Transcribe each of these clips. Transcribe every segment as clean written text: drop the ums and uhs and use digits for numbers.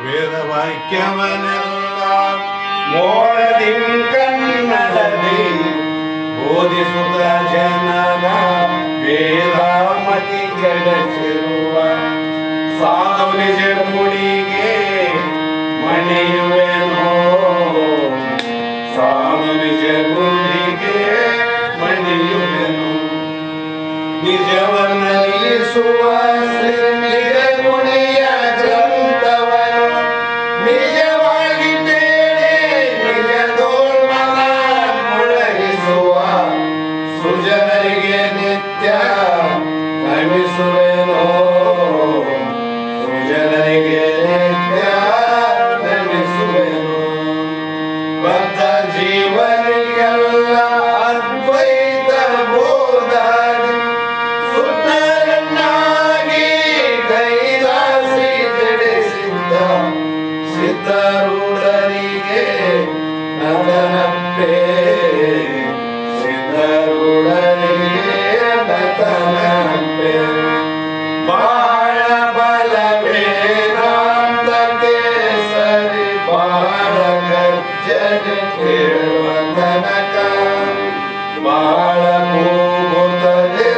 ವೇದವಾಕ್ಯವನೆಲ್ಲ ಮೋಡದಿ ಕನ್ನಡದಿ ಬೋಧಿಸುತ್ತ ಜನರ ವೇದಾಮತಿ ಕೆಡಸಿರುವ ಸಾಧು ನಿಜ ಮುಡಿಗೆ ಮಣಿಯುವೆನೋ ಸಾಧು ನಿಜ ಮುಡಿಗೆ ಮಣಿಯುವೆನು ನಿಜವನ್ನರಿಸುವ ನಿಜ ಗುಣಿಯ ಗ್ರಂಥವನು ನಿಜವಾಗಿ ಬೇಡಿ ನಿಜದೋರ್ಮಲ ಮೊಳಗಿಸುವ ಸುಜನರಿಗೆ ನಿತ್ಯ ನಮಿಸುವೆನೋ ಸುಜನರಿಗೆ ನಿತ್ಯ ನಮಿಸುವೆನು ಬದ್ಧ ಜೀವನಿಗೆಲ್ಲ ಅದ್ವೈತ ಬೋಧಾಗಿ ಸುಂದರನಾಗಿ ಕೈಲಾಸಿ ಜಡಿಸಿದ್ದ ಸಿದ್ಧಾರೂಢರಿಗೆ ನತನಪ್ಪೆ ಸಿದ್ಧಾರೂಢರಿಗೆ ನತನಪ್ಪೆ ಬಾಳ ಬಲವೇನಾಂತಕ್ಕೆ ಸರಿ ಬಾಳ ಗರ್ಜನೆ ಕೇಳುವ ತನಕ ಬಾಳ ಮೂಗುತ್ತಲಿರ್ಪವೇ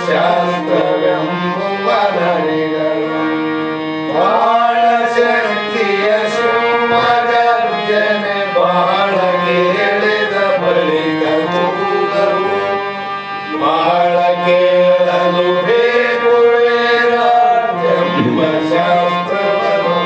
ಶಾಸ್ತ್ರವೆಂಬುವ ನರಿಗಳು ಬಾಳ ಶಕ್ತಿಯ ಸುಮಗರ್ಜನೆ ಬಾಳ ಕೇಳಿದ ಬಳಿಕ ಕೂಗವು ಬಾಳ ಕೇಳಲು ಬೇಕು ಎಂಬ ಶಾಸ್ತ್ರವನ್ನು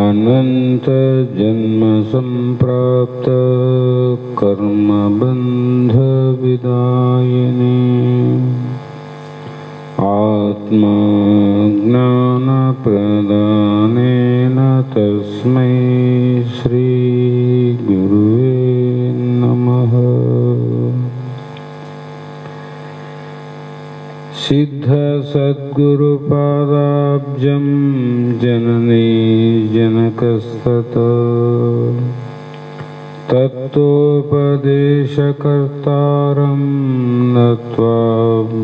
अनंत जन्म संप्राप्त कर्म बंध विदायिनी आत्मा ज्ञान प्रदानेन तस्मै श्री गुरुवे नमः। सिद्ध सद्गुरुपादाब्जं जननी जनकस्ततः तत्त्वोपदेशकर्तारं नत्वा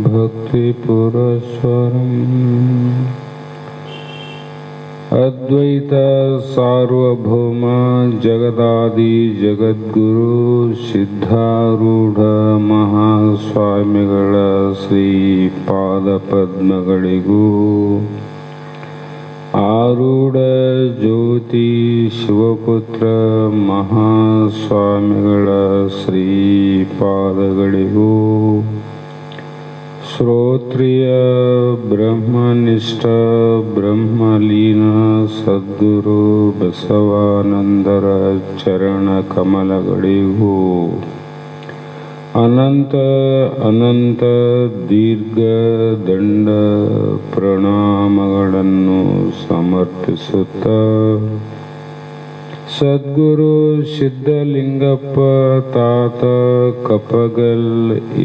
भक्तिपुरस्सरम् अद्वैत सार्वभौम जगदादि जगद्गुरु सिद्धारूढ़ महास्वामिಗಳ ಶ್ರೀ ಪಾದಪದ್ಮಗಳಿಗೂ ಆರೂಢ ಜ್ಯೋತಿ ಶಿವಪುತ್ರ ಮಹಾಸ್ವಾಮಿಗಳ ಶ್ರೀ ಪಾದಗಳಿಗೂ ಶ್ರೋತ್ರಿಯ ಬ್ರಹ್ಮನಿಷ್ಠ ಬ್ರಹ್ಮಲೀನ ಸದ್ಗುರು ಬಸವಾನಂದರ ಚರಣ ಕಮಲಗಳಿಗೂ ಅನಂತ ಅನಂತ ದೀರ್ಘ ದಂಡ ಪ್ರಣಾಮಗಳನ್ನು ಸಮರ್ಪಿಸುತ್ತ ಸದ್ಗುರು ಸಿದ್ಧಲಿಂಗಪ್ಪ ತಾತ ಕಪ್ಪಗಲ್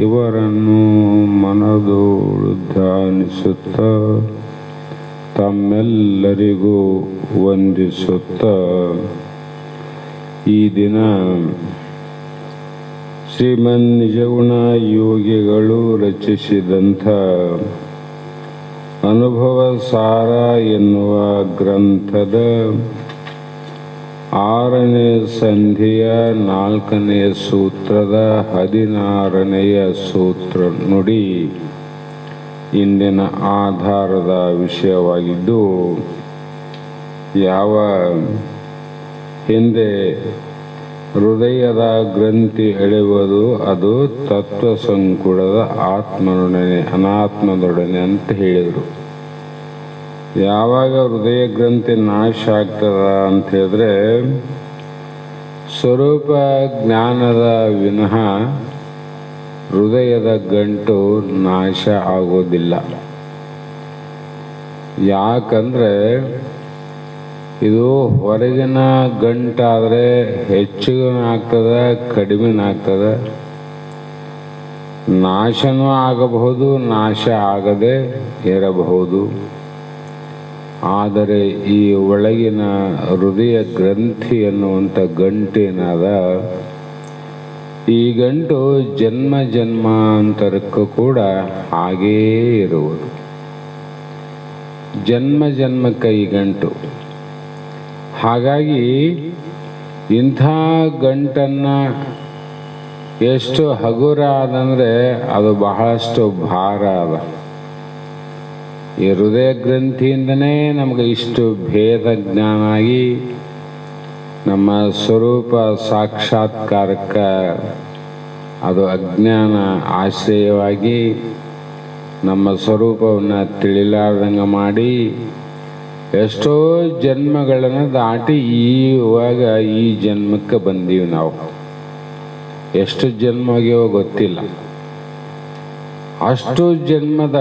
ಇವರನ್ನು ಮನದೋಳು ಧ್ಯಾನಿಸುತ್ತ ತಮ್ಮೆಲ್ಲರಿಗೂ ವಂದಿಸುತ್ತ ಈ ದಿನ ಶ್ರೀಮನ್ ನಿಜಗುಣ ಯೋಗಿಗಳು ರಚಿಸಿದಂಥ ಅನುಭವ ಸಾರ ಎನ್ನುವ ಗ್ರಂಥದ 6ನೇ ಸಂಧಿಯ 4ನೇ ಸೂತ್ರದ 16ನೆಯ ಸೂತ್ರ ನುಡಿ ಇಂದಿನ ಆಧಾರದ ವಿಷಯವಾಗಿದ್ದು, ಯಾವ ಹಿಂದೆ ಹೃದಯದ ಗ್ರಂಥಿ ಎಳೆಯುವುದು ಅದು ತತ್ವ ಸಂಕುಲದ ಆತ್ಮನೊಡನೆ ಅನಾತ್ಮದೊಡನೆ ಅಂತ ಹೇಳಿದರು. ಯಾವಾಗ ಹೃದಯ ಗ್ರಂಥಿ ನಾಶ ಆಗ್ತದ ಅಂತ ಹೇಳಿದ್ರೆ ಸ್ವರೂಪ ಜ್ಞಾನದ ವಿನಃ ಹೃದಯದ ಗಂಟು ನಾಶ ಆಗೋದಿಲ್ಲ. ಯಾಕಂದರೆ ಇದು ಹೊರಗಿನ ಗಂಟಾದರೆ ಹೆಚ್ಚಿಗೂ ಆಗ್ತದೆ, ಕಡಿಮೆನೂ ಆಗ್ತದೆ, ನಾಶನೂ ಆಗಬಹುದು, ನಾಶ ಆಗದೆ ಇರಬಹುದು. ಆದರೆ ಈ ಒಳಗಿನ ಹೃದಯ ಗ್ರಂಥಿ ಎನ್ನುವಂಥ ಗಂಟೇನಾದ, ಈ ಗಂಟು ಜನ್ಮ ಜನ್ಮಾಂತರಕ್ಕೂ ಕೂಡ ಹಾಗೇ ಇರುವುದು. ಜನ್ಮ ಜನ್ಮಕ್ಕೆ ಈ ಗಂಟು. ಹಾಗಾಗಿ ಇಂಥ ಗಂಟನ್ನು ಎಷ್ಟು ಹಗುರ ಅದಂದರೆ ಅದು ಬಹಳಷ್ಟು ಭಾರ ಅದ. ಈ ಹೃದಯ ಗ್ರಂಥಿಯಿಂದನೇ ನಮಗೆ ಇಷ್ಟು ಭೇದ ಜ್ಞಾನ ಆಗಿ ನಮ್ಮ ಸ್ವರೂಪ ಸಾಕ್ಷಾತ್ಕಾರಕ್ಕೆ ಅದು ಅಜ್ಞಾನ ಆಶ್ರಯವಾಗಿ ನಮ್ಮ ಸ್ವರೂಪವನ್ನು ತಿಳಿಲಾರ್ದಂಗೆ ಮಾಡಿ ಎಷ್ಟೋ ಜನ್ಮಗಳನ್ನು ದಾಟಿ ಇವಾಗ ಈ ಜನ್ಮಕ್ಕೆ ಬಂದೀವಿ ನಾವು. ಎಷ್ಟು ಜನ್ಮ ಆಗ್ಯವೋ ಗೊತ್ತಿಲ್ಲ. ಅಷ್ಟು ಜನ್ಮದ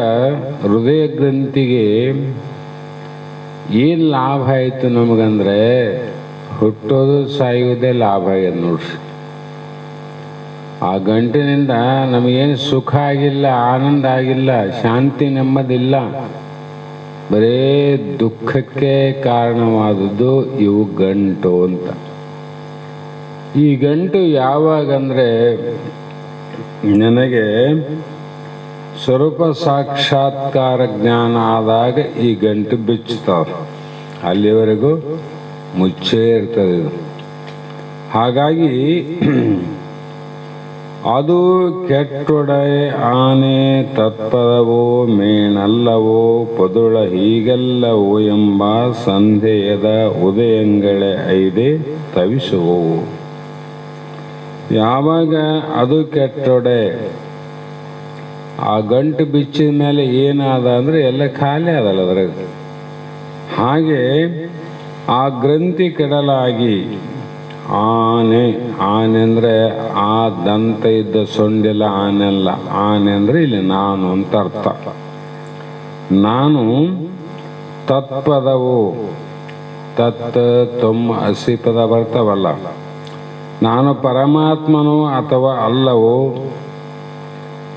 ಹೃದಯ ಗ್ರಂಥಿಗೆ ಏನು ಲಾಭ ಆಯಿತು ನಮಗಂದ್ರೆ, ಹುಟ್ಟೋದು ಸಾಯುವುದೇ ಲಾಭ ಆಗ್ಯದ ನೋಡ್ರಿ. ಆ ಗಂಟಿನಿಂದ ನಮಗೇನು ಸುಖ ಆಗಿಲ್ಲ, ಆನಂದ ಆಗಿಲ್ಲ, ಶಾಂತಿ ನೆಮ್ಮದಿಲ್ಲ. ಬರೇ ದುಃಖಕ್ಕೆ ಕಾರಣವಾದದ್ದು ಇವು ಗಂಟು ಅಂತ. ಈ ಗಂಟು ಯಾವಾಗಂದ್ರೆ ನನಗೆ ಸ್ವರೂಪ ಸಾಕ್ಷಾತ್ಕಾರ ಜ್ಞಾನ ಆದಾಗ ಈ ಗಂಟು ಬಿಚ್ಚುತ್ತವೆ. ಅಲ್ಲಿವರೆಗೂ ಮುಚ್ಚೇ ಇರ್ತದೆ ಇದು. ಹಾಗಾಗಿ ಅದು ಕೆಟ್ಟೊಡೆ ಆನೆ ತತ್ಪದವೋ ಮೇಣಲ್ಲವೋ ಪದುಳ ಹೀಗೆಲ್ಲವೋ ಎಂಬ ಸಂದೇಹದ ಉದಯಂಗಳೆ ಐದೆ ತವಿಸುವವು. ಯಾವಾಗ ಅದು ಕೆಟ್ಟೊಡೆ, ಆ ಗಂಟು ಬಿಚ್ಚಿದ ಮೇಲೆ ಏನಾದ ಅಂದರೆ ಎಲ್ಲ ಖಾಲಿ ಆದಲ್ಲ ಅದ್ರಾಗ. ಹಾಗೆ ಆ ಗ್ರಂಥಿ ಕೆಡಲಾಗಿ ಆನೆ, ಆನೆ ಅಂದರೆ ಆ ದಂತ ಇದ್ದ ಸೊಂಡಿಲ್ಲ, ಆನೆಲ್ಲ. ಆನೆ ಅಂದರೆ ಇಲ್ಲಿ ನಾನು ಅಂತ ಅರ್ಥ. ನಾನು ತತ್ಪದವು, ತತ್ ತೊಮ್ಮ ಹಸಿ ಪದ ಬರ್ತಾವಲ್ಲ, ನಾನು ಪರಮಾತ್ಮನೋ ಅಥವಾ ಅಲ್ಲವೋ,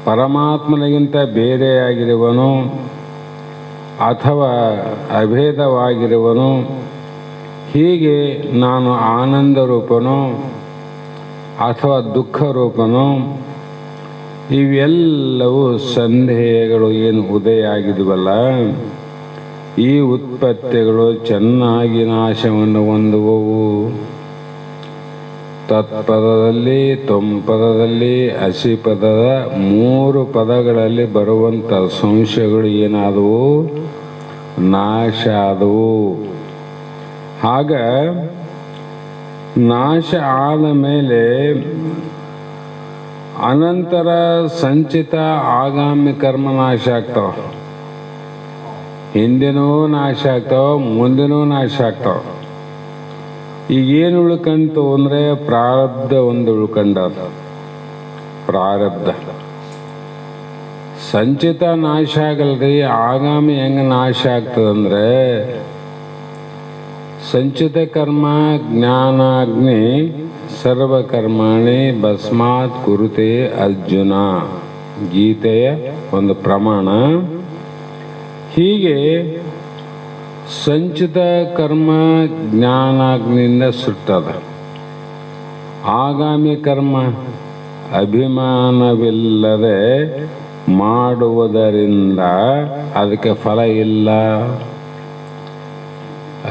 ಪರಮಾತ್ಮನಿಗಿಂತ ಬೇರೆಯಾಗಿರುವನು ಅಥವಾ ಅಭೇದವಾಗಿರುವನು, ಹೀಗೆ ನಾನು ಆನಂದ ರೂಪನೋ ಅಥವಾ ದುಃಖ ರೂಪನೋ, ಇವೆಲ್ಲವೂ ಸಂದೇಹಗಳು ಏನು ಉದಯ ಆಗಿದ್ವಲ್ಲ, ಈ ಉತ್ಪತ್ತಿಗಳು ಚೆನ್ನಾಗಿ ನಾಶವನ್ನು ಹೊಂದುವವು. ತತ್ಪದದಲ್ಲಿ, ತೊಂಪದದಲ್ಲಿ, ಹಸಿ ಪದದ 3 ಪದಗಳಲ್ಲಿ ಬರುವಂಥ ಸಂಶಯಗಳು ಏನಾದವು, ನಾಶ ಆದವು. ಆಗ ನಾಶ ಆದ ಮೇಲೆ ಅನಂತರ ಸಂಚಿತ ಆಗಾಮಿ ಕರ್ಮ ನಾಶ ಆಗ್ತಾವ. ಹಿಂದಿನೂ ನಾಶ ಆಗ್ತಾವ, ಮುಂದಿನೂ ನಾಶ ಆಗ್ತಾವ. ಈಗೇನು ಉಳ್ಕಂತು ಅಂದರೆ ಪ್ರಾರಬ್ಧ ಒಂದು ಉಳ್ಕಂಡ. ಪ್ರಾರಬ್ಧ ಸಂಚಿತ ನಾಶ ಆಗಲ್ರಿ, ಆಗಾಮಿ ಹೆಂಗೆ ನಾಶ ಆಗ್ತದಂದ್ರೆ, ಸಂಚಿತ ಕರ್ಮ ಜ್ಞಾನಾಗ್ನಿ ಸರ್ವಕರ್ಮಾಣಿ ಭಸ್ಮಾತ್ ಕುರುತೆ ಅರ್ಜುನ, ಗೀತೆಯ ಒಂದು ಪ್ರಮಾಣ. ಹೀಗೆ ಸಂಚಿತ ಕರ್ಮ ಜ್ಞಾನಾಗ್ನಿಯಿಂದ ಸುಟ್ಟದ. ಆಗಾಮಿ ಕರ್ಮ ಅಭಿಮಾನವಿಲ್ಲದೆ ಮಾಡುವುದರಿಂದ ಅದಕ್ಕೆ ಫಲ ಇಲ್ಲ.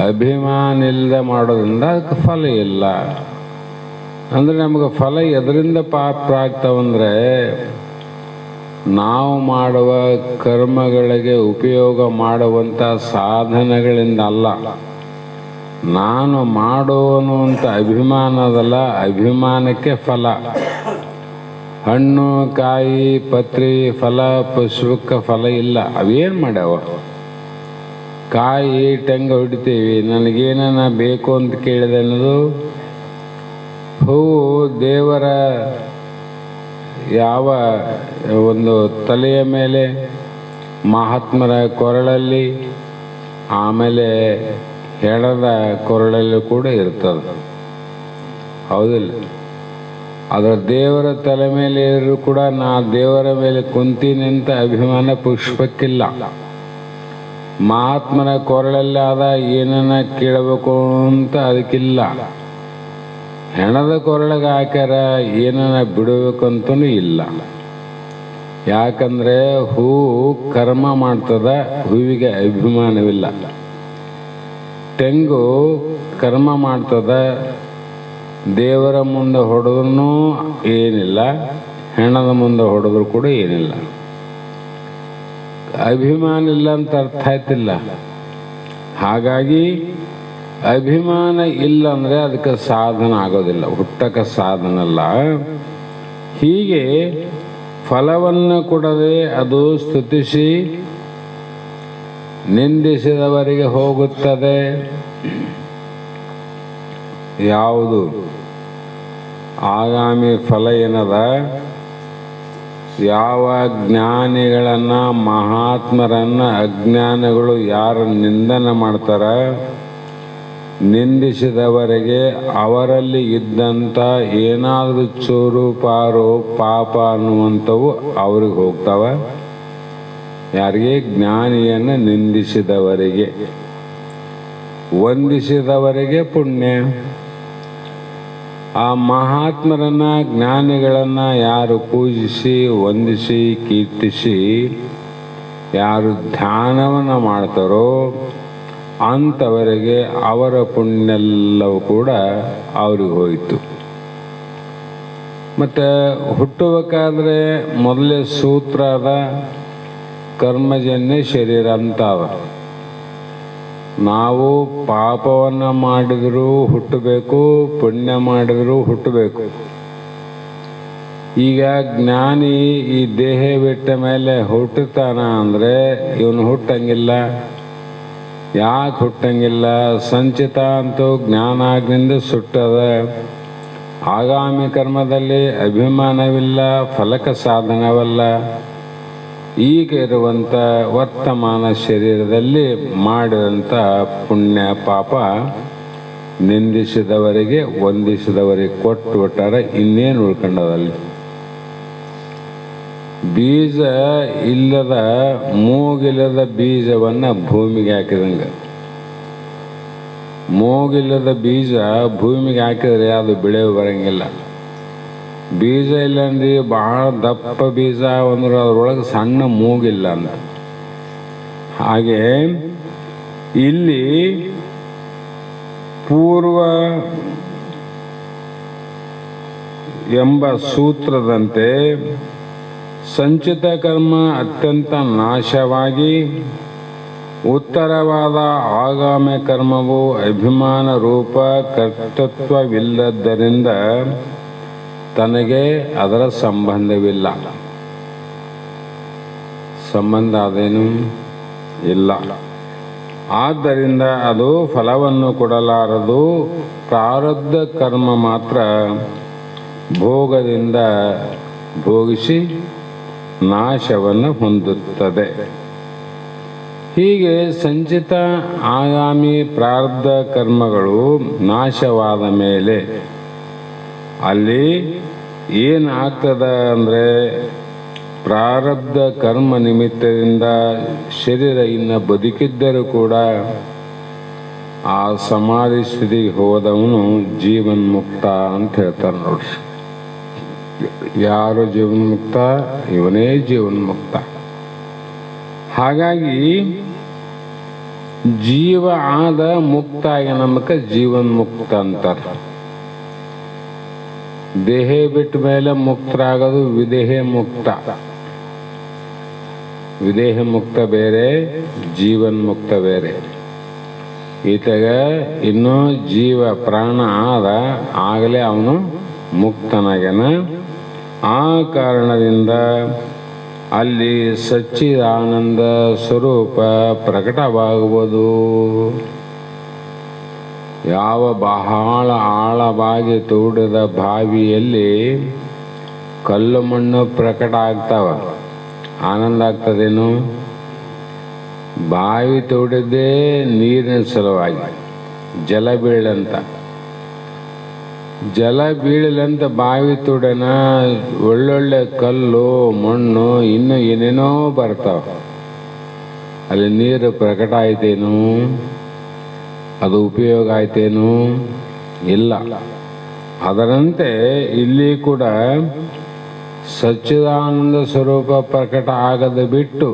ಅಭಿಮಾನ ಇಲ್ಲದೆ ಮಾಡೋದ್ರಿಂದ ಅದಕ್ಕೆ ಫಲ ಇಲ್ಲ. ಅಂದರೆ ನಮಗೆ ಫಲ ಎದರಿಂದ ಪ್ರಾಪ್ತ ಆಗ್ತಾವಂದರೆ, ನಾವು ಮಾಡುವ ಕರ್ಮಗಳಿಗೆ ಉಪಯೋಗ ಮಾಡುವಂಥ ಸಾಧನಗಳಿಂದ ಅಲ್ಲ. ನಾನು ಮಾಡೋನು ಅಂತ ಅಭಿಮಾನ ಅದಲ್ಲ, ಅಭಿಮಾನಕ್ಕೆ ಫಲ. ಹಣ್ಣು, ಕಾಯಿ, ಪತ್ರಿ, ಫಲ, ಪುಷ್ಪಕ್ಕೆ ಫಲ ಇಲ್ಲ. ಅವೇನು ಮಾಡ್ಯಾವ? ಕಾಯಿ ಟೆಂಗ ಹೊಡಿತೀವಿ, ನನಗೇನ ಬೇಕು ಅಂತ ಕೇಳಿದೆ ಅನ್ನೋದು. ಹೂವು ದೇವರ ಯಾವ ಒಂದು ತಲೆಯ ಮೇಲೆ, ಮಹಾತ್ಮರ ಕೊರಳಲ್ಲಿ, ಆಮೇಲೆ ಹೆಣದ ಕೊರಳಲ್ಲಿ ಕೂಡ ಇರ್ತದೆ, ಹೌದಿಲ್ಲ? ಅದರ ದೇವರ ತಲೆ ಮೇಲೆ ಇದ್ರೂ ಕೂಡ ನಾ ದೇವರ ಮೇಲೆ ಕುಂತೀನಿ ಅಂತ ಅಭಿಮಾನ ಪುಷ್ಪಕ್ಕಿಲ್ಲ. ಮಹಾತ್ಮನ ಕೊರಳಲ್ಲಿ ಆದ ಏನನ್ನ ಕೇಳಬೇಕು ಅಂತ ಅದಕ್ಕಿಲ್ಲ. ಹೆಣದ ಕೊರಳಿಗೆ ಹಾಕ್ಯಾರ ಏನನ್ನ ಬಿಡಬೇಕಂತನೂ ಇಲ್ಲ. ಯಾಕಂದರೆ ಹೂವು ಕರ್ಮ ಮಾಡ್ತದ, ಹೂವಿಗೆ ಅಭಿಮಾನವಿಲ್ಲ. ತೆಂಗು ಕರ್ಮ ಮಾಡ್ತದ, ದೇವರ ಮುಂದೆ ಹೊಡೆದ್ರೂ ಏನಿಲ್ಲ, ಹೆಣದ ಮುಂದೆ ಹೊಡೆದ್ರು ಕೂಡ ಏನಿಲ್ಲ. ಅಭಿಮಾನ ಇಲ್ಲ ಅಂತ ಅರ್ಥ ಆಯ್ತಿಲ್ಲ. ಹಾಗಾಗಿ ಅಭಿಮಾನ ಇಲ್ಲ ಅಂದರೆ ಅದಕ್ಕೆ ಸಾಧನ ಆಗೋದಿಲ್ಲ, ಹುಟ್ಟಕ್ಕೆ ಸಾಧನ ಅಲ್ಲ. ಹೀಗೆ ಫಲವನ್ನು ಕೊಡದೆ ಅದು ಸ್ತುತಿಸಿ ನಿಂದಿಸಿದವರಿಗೆ ಹೋಗುತ್ತದೆ. ಯಾವುದು ಆಗಾಮಿ ಫಲ ಏನದ? ಯಾವ ಜ್ಞಾನಿಗಳನ್ನು, ಮಹಾತ್ಮರನ್ನು ಅಜ್ಞಾನಿಗಳು ಯಾರು ನಿಂದನೆ ಮಾಡ್ತಾರ, ನಿಂದಿಸಿದವರಿಗೆ ಅವರಲ್ಲಿ ಇದ್ದಂಥ ಏನಾದರೂ ಚೂರು ಪಾರು ಪಾಪ ಅನ್ನುವಂಥವು ಅವ್ರಿಗೆ ಹೋಗ್ತಾವ. ಯಾರಿಗೆ? ಜ್ಞಾನಿಯನ್ನು ನಿಂದಿಸಿದವರಿಗೆ. ವಂದಿಸಿದವರಿಗೆ ಪುಣ್ಯ. ಆ ಮಹಾತ್ಮರನ್ನ, ಜ್ಞಾನಿಗಳನ್ನು ಯಾರು ಪೂಜಿಸಿ ವಂದಿಸಿ ಕೀರ್ತಿಸಿ ಯಾರು ಧ್ಯಾನವನ್ನು ಮಾಡ್ತಾರೋ ಅಂಥವರಿಗೆ ಅವರ ಪುಣ್ಯೆಲ್ಲವೂ ಕೂಡ ಅವ್ರಿಗೆ ಹೋಯಿತು. ಮತ್ತು ಹುಟ್ಟಬೇಕಾದ್ರೆ ಮೊದಲೇ ಸೂತ್ರ ಅದ, ಕರ್ಮಜನ್ಯ ಶರೀರ ಅಂತ ಅದ. ನಾವು ಪಾಪವನ್ನು ಮಾಡಿದರೂ ಹುಟ್ಟಬೇಕು, ಪುಣ್ಯ ಮಾಡಿದರೂ ಹುಟ್ಟಬೇಕು. ಈಗ ಜ್ಞಾನಿ ಈ ದೇಹ ಬಿಟ್ಟ ಮೇಲೆ ಹುಟ್ಟುತ್ತಾನ ಅಂದರೆ ಇವನು ಹುಟ್ಟಂಗಿಲ್ಲ. ಯಾಕೆ ಹುಟ್ಟಂಗಿಲ್ಲ? ಸಂಚಿತ ಅಂತೂ ಜ್ಞಾನಾಗ್ನಿಂದ ಸುಟ್ಟದ. ಆಗಾಮಿ ಕರ್ಮದಲ್ಲಿ ಅಭಿಮಾನವಿಲ್ಲ, ಫಲಕ ಸಾಧನವಲ್ಲ. ಈಗ ಇರುವಂಥ ವರ್ತಮಾನ ಶರೀರದಲ್ಲಿ ಮಾಡಿದಂಥ ಪುಣ್ಯ ಪಾಪ ನಿಂದಿಸಿದವರಿಗೆ ವಂದಿಸಿದವರಿಗೆ ಕೊಟ್ಟು ಬಿಟ್ಟಾರ. ಇನ್ನೇನು ಉಳ್ಕೊಂಡದಲ್ಲಿ? ಬೀಜ ಇಲ್ಲದ, ಮೂಗಿಲ್ಲದ ಬೀಜವನ್ನು ಭೂಮಿಗೆ ಹಾಕಿದಂಗೆ. ಮೂಗಿಲ್ಲದ ಬೀಜ ಭೂಮಿಗೆ ಹಾಕಿದರೆ ಅದು ಬೆಳೆ ಬರಂಗಿಲ್ಲ. ಬೀಜ ಇಲ್ಲಂದ್ರೆ ಬಹಳ ದಪ್ಪ ಬೀಜ ಅಂದ್ರೆ ಅದರೊಳಗೆ ಸಣ್ಣ ಮೂಗಿಲ್ಲ ಅಂತ. ಹಾಗೆ ಇಲ್ಲಿ ಪೂರ್ವ ಎಂಬ ಸೂತ್ರದಂತೆ ಸಂಚಿತ ಕರ್ಮ ಅತ್ಯಂತ ನಾಶವಾಗಿ ಉತ್ತರವಾದ ಆಗಾಮಿ ಕರ್ಮವು ಅಭಿಮಾನ ರೂಪ ಕರ್ತೃತ್ವವಿಲ್ಲದ್ದರಿಂದ ತನಗೆ ಅದರ ಸಂಬಂಧವಿಲ್ಲ. ಸಂಬಂಧ ಅದೇನು ಇಲ್ಲ. ಆದ್ದರಿಂದ ಅದು ಫಲವನ್ನು ಕೊಡಲಾರದು. ಪ್ರಾರಬ್ಧ ಕರ್ಮ ಮಾತ್ರ ಭೋಗದಿಂದ ಭೋಗಿಸಿ ನಾಶವನ್ನು ಹೊಂದುತ್ತದೆ. ಹೀಗೆ ಸಂಚಿತ ಆಗಾಮಿ ಪ್ರಾರಬ್ಧ ಕರ್ಮಗಳು ನಾಶವಾದ ಮೇಲೆ ಅಲ್ಲಿ ಏನಾಗ್ತದ ಅಂದರೆ, ಪ್ರಾರಬ್ಧ ಕರ್ಮ ನಿಮಿತ್ತದಿಂದ ಶರೀರ ಇನ್ನು ಬದುಕಿದ್ದರೂ ಕೂಡ ಆ ಸಮಾಧಿ ಸ್ಥಿತಿಗೆ ಹೋದವನು ಜೀವನ್ಮುಕ್ತ ಅಂತ ಹೇಳ್ತಾರೆ ನೋಡಿ. ಯಾರು ಜೀವನ್ಮುಕ್ತ? ಇವನೇ ಜೀವನ್ಮುಕ್ತ. ಹಾಗಾಗಿ ಜೀವ ಆದ ಮುಕ್ತಾಗಿ ನಮಕ್ಕೆ ಜೀವನ್ಮುಕ್ತ ಅಂತಾರೆ. ದೇಹ ಬಿಟ್ಟ ಮೇಲೆ ಮುಕ್ತರಾಗೋದು ವಿದೇಹ ಮುಕ್ತ. ವಿದೇಹ ಮುಕ್ತ ಬೇರೆ, ಜೀವನ್ಮುಕ್ತ ಬೇರೆ. ಈತಗ ಇನ್ನೂ ಜೀವ ಪ್ರಾಣ ಆದ, ಆಗಲೇ ಅವನು ಮುಕ್ತನಾಗ್ಯಾನ. ಆ ಕಾರಣದಿಂದ ಅಲ್ಲಿ ಸಚ್ಚಿದಾನಂದ ಸ್ವರೂಪ ಪ್ರಕಟವಾಗುವುದು. ಯಾವ ಬಹಳ ಆಳವಾಗಿ ತೋಡಿದ ಬಾವಿಯಲ್ಲಿ ಕಲ್ಲು ಮಣ್ಣು ಪ್ರಕಟ ಆಗ್ತಾವ, ಆನಂದ ಆಗ್ತದೇನು? ಬಾವಿ ತೋಡಿದ್ದೇ ನೀರಿನ ಸಲುವಾಗಿ, ಜಲ ಬೀಳಂತ. ಜಲ ಬೀಳಲಂತ ಬಾವಿ ತೋಡನ ಒಳ್ಳೊಳ್ಳೆ ಕಲ್ಲು ಮಣ್ಣು ಇನ್ನೂ ಏನೇನೋ ಬರ್ತಾವ. ಅಲ್ಲಿ ನೀರು ಪ್ರಕಟ ಆಯ್ತೇನು? ಅದು ಉಪಯೋಗ ಆಯ್ತೇನು? ಇಲ್ಲ. ಅದರಂತೆ ಇಲ್ಲಿ ಕೂಡ ಸಚ್ಚಿದಾನಂದ ಸ್ವರೂಪ ಪ್ರಕಟ ಆಗದೆ ಬಿಟ್ಟು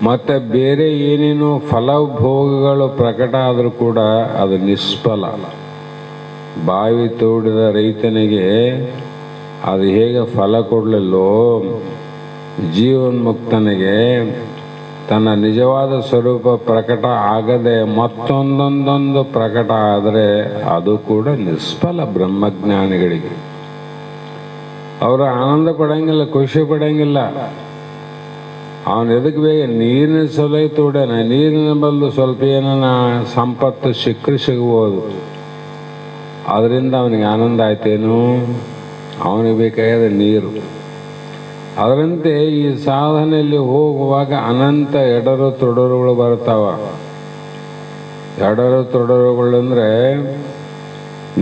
ಮತ್ತೆ ಬೇರೆ ಏನೇನು ಫಲಭೋಗಗಳು ಪ್ರಕಟ ಆದರೂ ಕೂಡ ಅದು ನಿಷ್ಫಲ. ಬಾವಿ ತೋಡಿದ ರೈತನಿಗೆ ಅದು ಹೇಗೆ ಫಲ ಕೊಡಲಿಲ್ಲೋ, ಜೀವನ್ಮುಕ್ತನಿಗೆ ತನ್ನ ನಿಜವಾದ ಸ್ವರೂಪ ಪ್ರಕಟ ಆಗದೆ ಮತ್ತೊಂದೊಂದೊಂದು ಪ್ರಕಟ ಆದರೆ ಅದು ಕೂಡ ನಿಷ್ಫಲ. ಬ್ರಹ್ಮಜ್ಞಾನಿಗಳಿಗೆ ಅವರು ಆನಂದ ಪಡಂಗಿಲ್ಲ, ಖುಷಿ ಪಡಂಗಿಲ್ಲ. ಅವನು ಎದಕ್ಕೆ ಬೇಗ ನೀರಿನ ಸೊಲೆ ತೋಡನ, ನೀರಿನ ಬದಲು ಸ್ವಲ್ಪ ಏನ ಸಂಪತ್ತು ಸಿಕ್ಕರೆ ಸಿಗ್ಬೋದು, ಅದರಿಂದ ಅವನಿಗೆ ಆನಂದ ಆಯ್ತೇನು? ಅವನಿಗೆ ಬೇಕಾದ ನೀರು. ಅದರಂತೆ ಈ ಸಾಧನೆಯಲ್ಲಿ ಹೋಗುವಾಗ ಅನಂತ ಎಡರು ತೊಡರುಗಳು ಬರ್ತಾವ. ಎಡರು ತೊಡರುಗಳಂದರೆ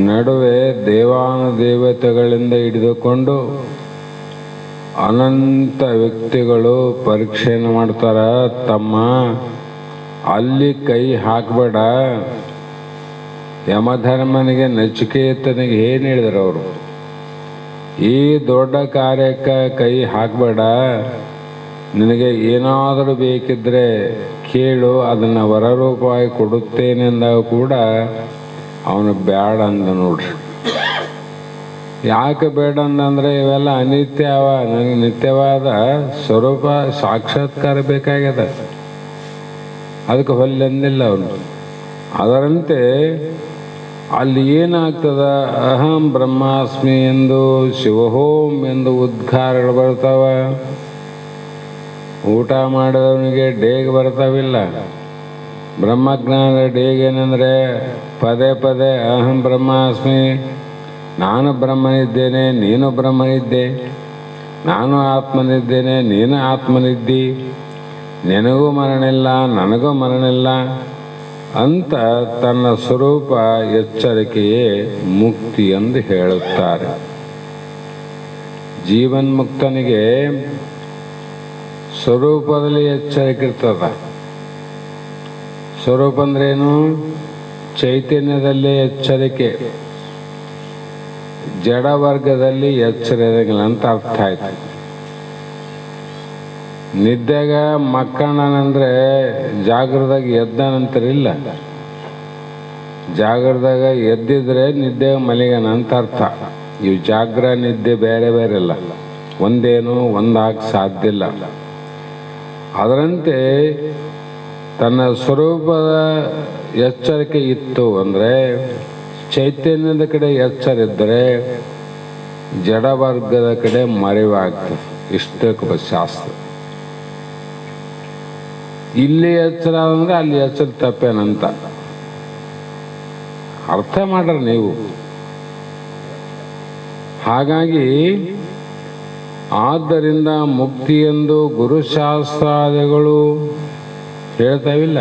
ನಡುವೆ ದೇವಾನುದೇವತೆಗಳಿಂದ ಹಿಡಿದುಕೊಂಡು ಅನಂತ ವ್ಯಕ್ತಿಗಳು ಪರೀಕ್ಷೆಯನ್ನು ಮಾಡ್ತಾರ. ತಮ್ಮ ಅಲ್ಲಿ ಕೈ ಹಾಕಬೇಡ, ಯಮಧರ್ಮನಿಗೆ ನಚಿಕೇತನಿಗೆ ಏನು ಹೇಳಿದರು ಅವರು? ಈ ದೊಡ್ಡ ಕಾರ್ಯಕ್ಕೆ ಕೈ ಹಾಕಬೇಡ, ನಿನಗೆ ಏನಾದರೂ ಬೇಕಿದ್ರೆ ಕೇಳು, ಅದನ್ನು ವರರೂಪವಾಗಿ ಕೊಡುತ್ತೇನೆ ಅಂದಾಗ ಕೂಡ ಅವನು ಬೇಡ ಅಂದ. ನೋಡ್ರಿ, ಯಾಕೆ ಬೇಡ ಅಂದಂದರೆ ಇವೆಲ್ಲ ಅನಿತ್ಯ ಅವ, ನನಗೆ ನಿತ್ಯವಾದ ಸ್ವರೂಪ ಸಾಕ್ಷಾತ್ಕಾರ ಬೇಕಾಗ್ಯದ, ಅದಕ್ಕೆ ಹೊಲ್ಲಂದಿಲ್ಲ ಅವನು. ಅದರಂತೆ ಅಲ್ಲಿ ಏನಾಗ್ತದ, ಅಹಂ ಬ್ರಹ್ಮಾಸ್ಮಿ ಎಂದು ಶಿವಹೋಂ ಎಂದು ಉದ್ಗಾರಗಳು ಬರ್ತಾವ. ಊಟ ಮಾಡಿದವನಿಗೆ ಡೇಗ್ ಬರ್ತಾವಿಲ್ಲ. ಬ್ರಹ್ಮಜ್ಞಾನ ಡೇಗ್ ಏನಂದರೆ ಪದೇ ಪದೇ ಅಹಂ ಬ್ರಹ್ಮಾಸ್ಮಿ, ನಾನು ಬ್ರಹ್ಮನಿದ್ದೇನೆ, ನೀನು ಬ್ರಹ್ಮನಿದ್ದೆ, ನಾನು ಆತ್ಮನಿದ್ದೇನೆ, ನೀನು ಆತ್ಮನಿದ್ದಿ, ನಿನಗೂ ಮರಣಿಲ್ಲ, ನನಗೂ ಮರಣಿಲ್ಲ ಅಂತ ತನ್ನ ಸ್ವರೂಪ ಎಚ್ಚರಿಕೆಯೇ ಮುಕ್ತಿ ಎಂದು ಹೇಳುತ್ತಾರೆ. ಜೀವನ್ಮುಕ್ತನಿಗೆ ಸ್ವರೂಪದಲ್ಲಿ ಎಚ್ಚರಿಕೆ ಇರ್ತದ. ಸ್ವರೂಪ ಅಂದ್ರೇನು? ಚೈತನ್ಯದಲ್ಲಿ ಎಚ್ಚರಿಕೆ, ಜಡ ವರ್ಗದಲ್ಲಿ ಎಚ್ಚರ ಇರಂಗಿಲ್ಲ ಅಂತ ಅರ್ಥ ಆಯ್ತು. ನಿದ್ದೆಗ ಮಕ್ಕಳನಂದ್ರೆ ಜಾಗೃದಾಗ ಎದ್ದನಂತರಿಲ್ಲ, ಜಾಗೃದಾಗ ಎದ್ದಿದ್ರೆ ನಿದ್ದೆಗ ಮಲಿಗನ ಅಂತ ಅರ್ಥ. ಇವು ಜಾಗ್ರ ನಿದ್ದೆ ಬೇರೆ ಬೇರೆ ಇಲ್ಲ, ಒಂದೇನು ಒಂದಾಗ ಸಾಧ್ಯ ಇಲ್ಲ. ಅದರಂತೆ ತನ್ನ ಸ್ವರೂಪದ ಎಚ್ಚರಿಕೆ ಇತ್ತು ಅಂದರೆ, ಚೈತನ್ಯದ ಕಡೆ ಎಚ್ಚರಿದ್ದರೆ ಜಡವರ್ಗದ ಕಡೆ ಮರೆವಾಗ್ತದೆ. ಇಷ್ಟಕ್ಕೆ ಶಾಸ್ತ್ರ. ಇಲ್ಲಿ ಎಚ್ಚರ ಅಂದರೆ ಅಲ್ಲಿ ಎಚ್ಚರ ತಪ್ಪೇನಂತ ಅರ್ಥ ಮಾಡ್ರಿ ನೀವು. ಹಾಗಾಗಿ ಆದ್ದರಿಂದ ಮುಕ್ತಿಯೆಂದು ಗುರುಶಾಸ್ತ್ರಾದಿಗಳು ಹೇಳ್ತಾವಿಲ್ಲ.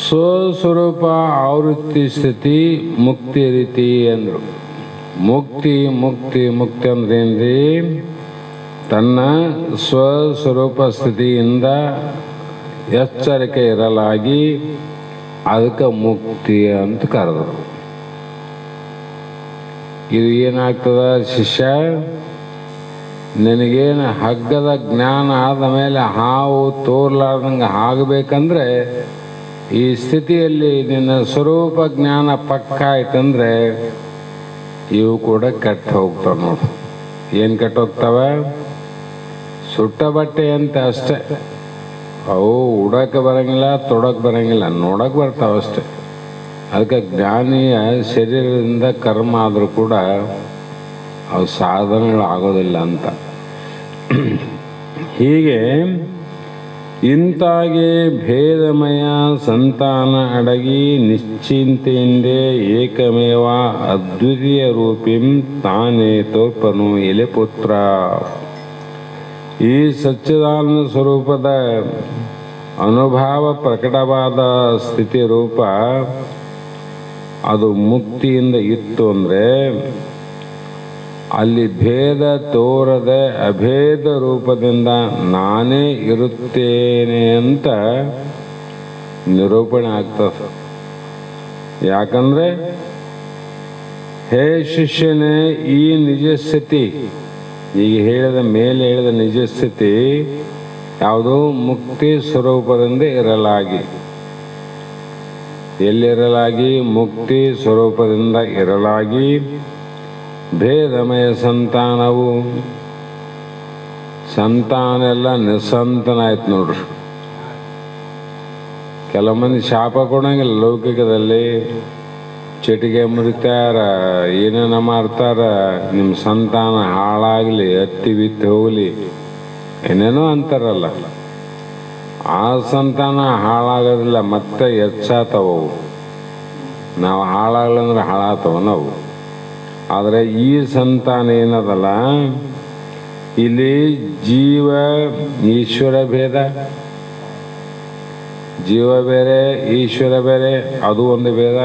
ಸ್ವಸ್ವರೂಪ ಆವೃತ್ತಿ ಸ್ಥಿತಿ ಮುಕ್ತಿ ರೀತಿ ಅಂದರು. ಮುಕ್ತಿ ಮುಕ್ತಿ ಮುಕ್ತಿ ಅಂದ್ರೇನ್ರಿ? ತನ್ನ ಸ್ವಸ್ವರೂಪ ಸ್ಥಿತಿಯಿಂದ ಎಚ್ಚರಿಕೆ ಇರಲಾಗಿ ಅದಕ್ಕೆ ಮುಕ್ತಿ ಅಂತ ಕರೆದರು. ಇದು ಏನಾಗ್ತದ ಶಿಷ್ಯ, ನಿನಗೇನು ಹಗ್ಗದ ಜ್ಞಾನ ಆದ ಮೇಲೆ ಹಾವು ತೋರ್ಲಾರ್ದಂಗೆ ಆಗಬೇಕಂದ್ರೆ ಈ ಸ್ಥಿತಿಯಲ್ಲಿ ನಿನ್ನ ಸ್ವರೂಪ ಜ್ಞಾನ ಪಕ್ಕ ಆಯ್ತಂದ್ರೆ ಇವು ಕೂಡ ಕೆಟ್ಟ ಹೋಗ್ತಾವೆ. ನೋಡು, ಏನು ಕೆಟ್ಟ ಹೋಗ್ತಾವೆ? ಸುಟ್ಟ ಬಟ್ಟೆ ಅಂತ ಅಷ್ಟೆ. ಅವು ಉಡೋಕೆ ಬರಂಗಿಲ್ಲ, ತೊಡೋಕೆ ಬರಂಗಿಲ್ಲ, ನೋಡೋಕೆ ಬರ್ತಾವೆ ಅಷ್ಟೆ. ಅದಕ್ಕೆ ಜ್ಞಾನಿಯ ಶರೀರದಿಂದ ಕರ್ಮ ಆದರೂ ಕೂಡ ಅವು ಸಾಧನೆಗಳು ಆಗೋದಿಲ್ಲ ಅಂತ. ಹೀಗೆ ಇಂತಾಗೆ ಭೇದಮಯ ಸಂತಾನ ಅಡಗಿ ನಿಶ್ಚಿಂತೆಯಿಂದೇ ಏಕಮೇವ ಅದ್ವಿತೀಯ ರೂಪಿಂ ತಾನೇ ತೋರ್ಪನು ಎಲೆ ಪುತ್ರ. ಈ ಸಚ್ಚಿದಾನಂದ ಸ್ವರೂಪದ ಅನುಭವ ಪ್ರಕಟವಾದ ಸ್ಥಿತಿ ರೂಪ ಅದು ಮುಕ್ತಿಯಿಂದ ಇತ್ತು ಅಂದರೆ ಅಲ್ಲಿ ಭೇದ ತೋರದೆ ಅಭೇದ ರೂಪದಿಂದ ನಾನೇ ಇರುತ್ತೇನೆ ಅಂತ ನಿರೂಪಣೆ ಆಗ್ತದೆ. ಯಾಕಂದ್ರೆ ಹೇ ಶಿಷ್ಯನೇ, ಈ ನಿಜ ಸ್ಥಿತಿ, ಈಗ ಮೇಲೆ ಹೇಳಿದ ನಿಜ ಸ್ಥಿತಿ ಯಾವುದು? ಮುಕ್ತಿ ಸ್ವರೂಪದಿಂದ ಇರಲಾಗಿ. ಎಲ್ಲಿರಲಾಗಿ? ಮುಕ್ತಿ ಸ್ವರೂಪದಿಂದ ಇರಲಾಗಿ ಭೇದಮಯ ಸಂತಾನವು. ಸಂತಾನ ಎಲ್ಲ ನಿಸ್ಸಂತನಾಯ್ತು ನೋಡ್ರಿ. ಕೆಲವು ಮಂದಿ ಶಾಪ ಕೊಡಂಗಿಲ್ಲ ಲೌಕಿಕದಲ್ಲಿ. ಚಿಟಿಗೆ ಮುರಿತಾರ, ಏನೇನ ಮಾಡ್ತಾರ, ನಿಮ್ಮ ಸಂತಾನ ಹಾಳಾಗಲಿ, ಹತ್ತಿ ಬಿತ್ತಿ ಹೋಗಲಿ, ಏನೇನೋ ಅಂತಾರಲ್ಲ. ಆ ಸಂತಾನ ಹಾಳಾಗೋದಿಲ್ಲ, ಮತ್ತೆ ಹೆಚ್ಚಾತವು. ನಾವು ಹಾಳಾಗ್ಲಂದ್ರೆ ಹಾಳಾತವ ನಾವು. ಆದರೆ ಈ ಸಂತಾನ ಏನದಲ್ಲ, ಇಲ್ಲಿ ಜೀವ ಈಶ್ವರ ಭೇದ, ಜೀವ ಬೇರೆ ಈಶ್ವರ ಬೇರೆ, ಅದು ಒಂದು ಭೇದ.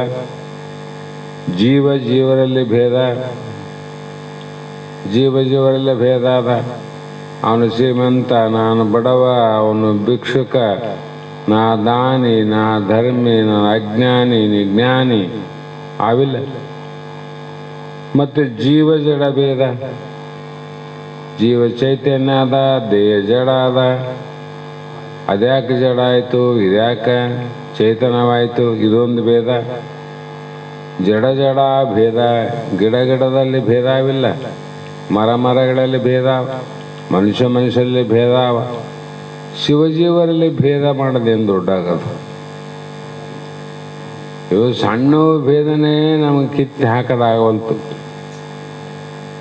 ಜೀವರಲ್ಲಿ ಭೇದ, ಜೀವರಲ್ಲಿ ಭೇದ ಅದ. ಅವನು ಶ್ರೀಮಂತ, ನಾನು ಬಡವ, ಅವನು ಭಿಕ್ಷುಕ, ನಾ ದಾನಿ, ನಾ ಧರ್ಮಿ, ನಾನು ಅಜ್ಞಾನಿ, ನೀ ಜ್ಞಾನಿ, ಅವಿಲ್ಲ. ಮತ್ತು ಜೀವ ಜಡ ಭೇದ, ಜೀವ ಚೈತನ್ಯ ಅದ, ದೇಹ ಜಡ ಅದ. ಅದ್ಯಾಕೆ ಜಡ ಆಯಿತು, ಇದ್ಯಾಕೆ ಚೈತನ್ಯವಾಯಿತು, ಇದೊಂದು ಭೇದ. ಜಡ ಭೇದ. ಗಿಡದಲ್ಲಿ ಭೇದವಿಲ್ಲ, ಮರಗಳಲ್ಲಿ ಭೇದ, ಮನುಷ್ಯರಲ್ಲಿ ಭೇದ. ಶಿವಜೀವರಲ್ಲಿ ಭೇದ ಮಾಡೋದೇನು ದೊಡ್ಡಾಗದು? ಇವು ಸಣ್ಣ ಭೇದನೇ ನಮಗೆ ಕಿತ್ತಿ ಹಾಕೋದಾಗವಂತು.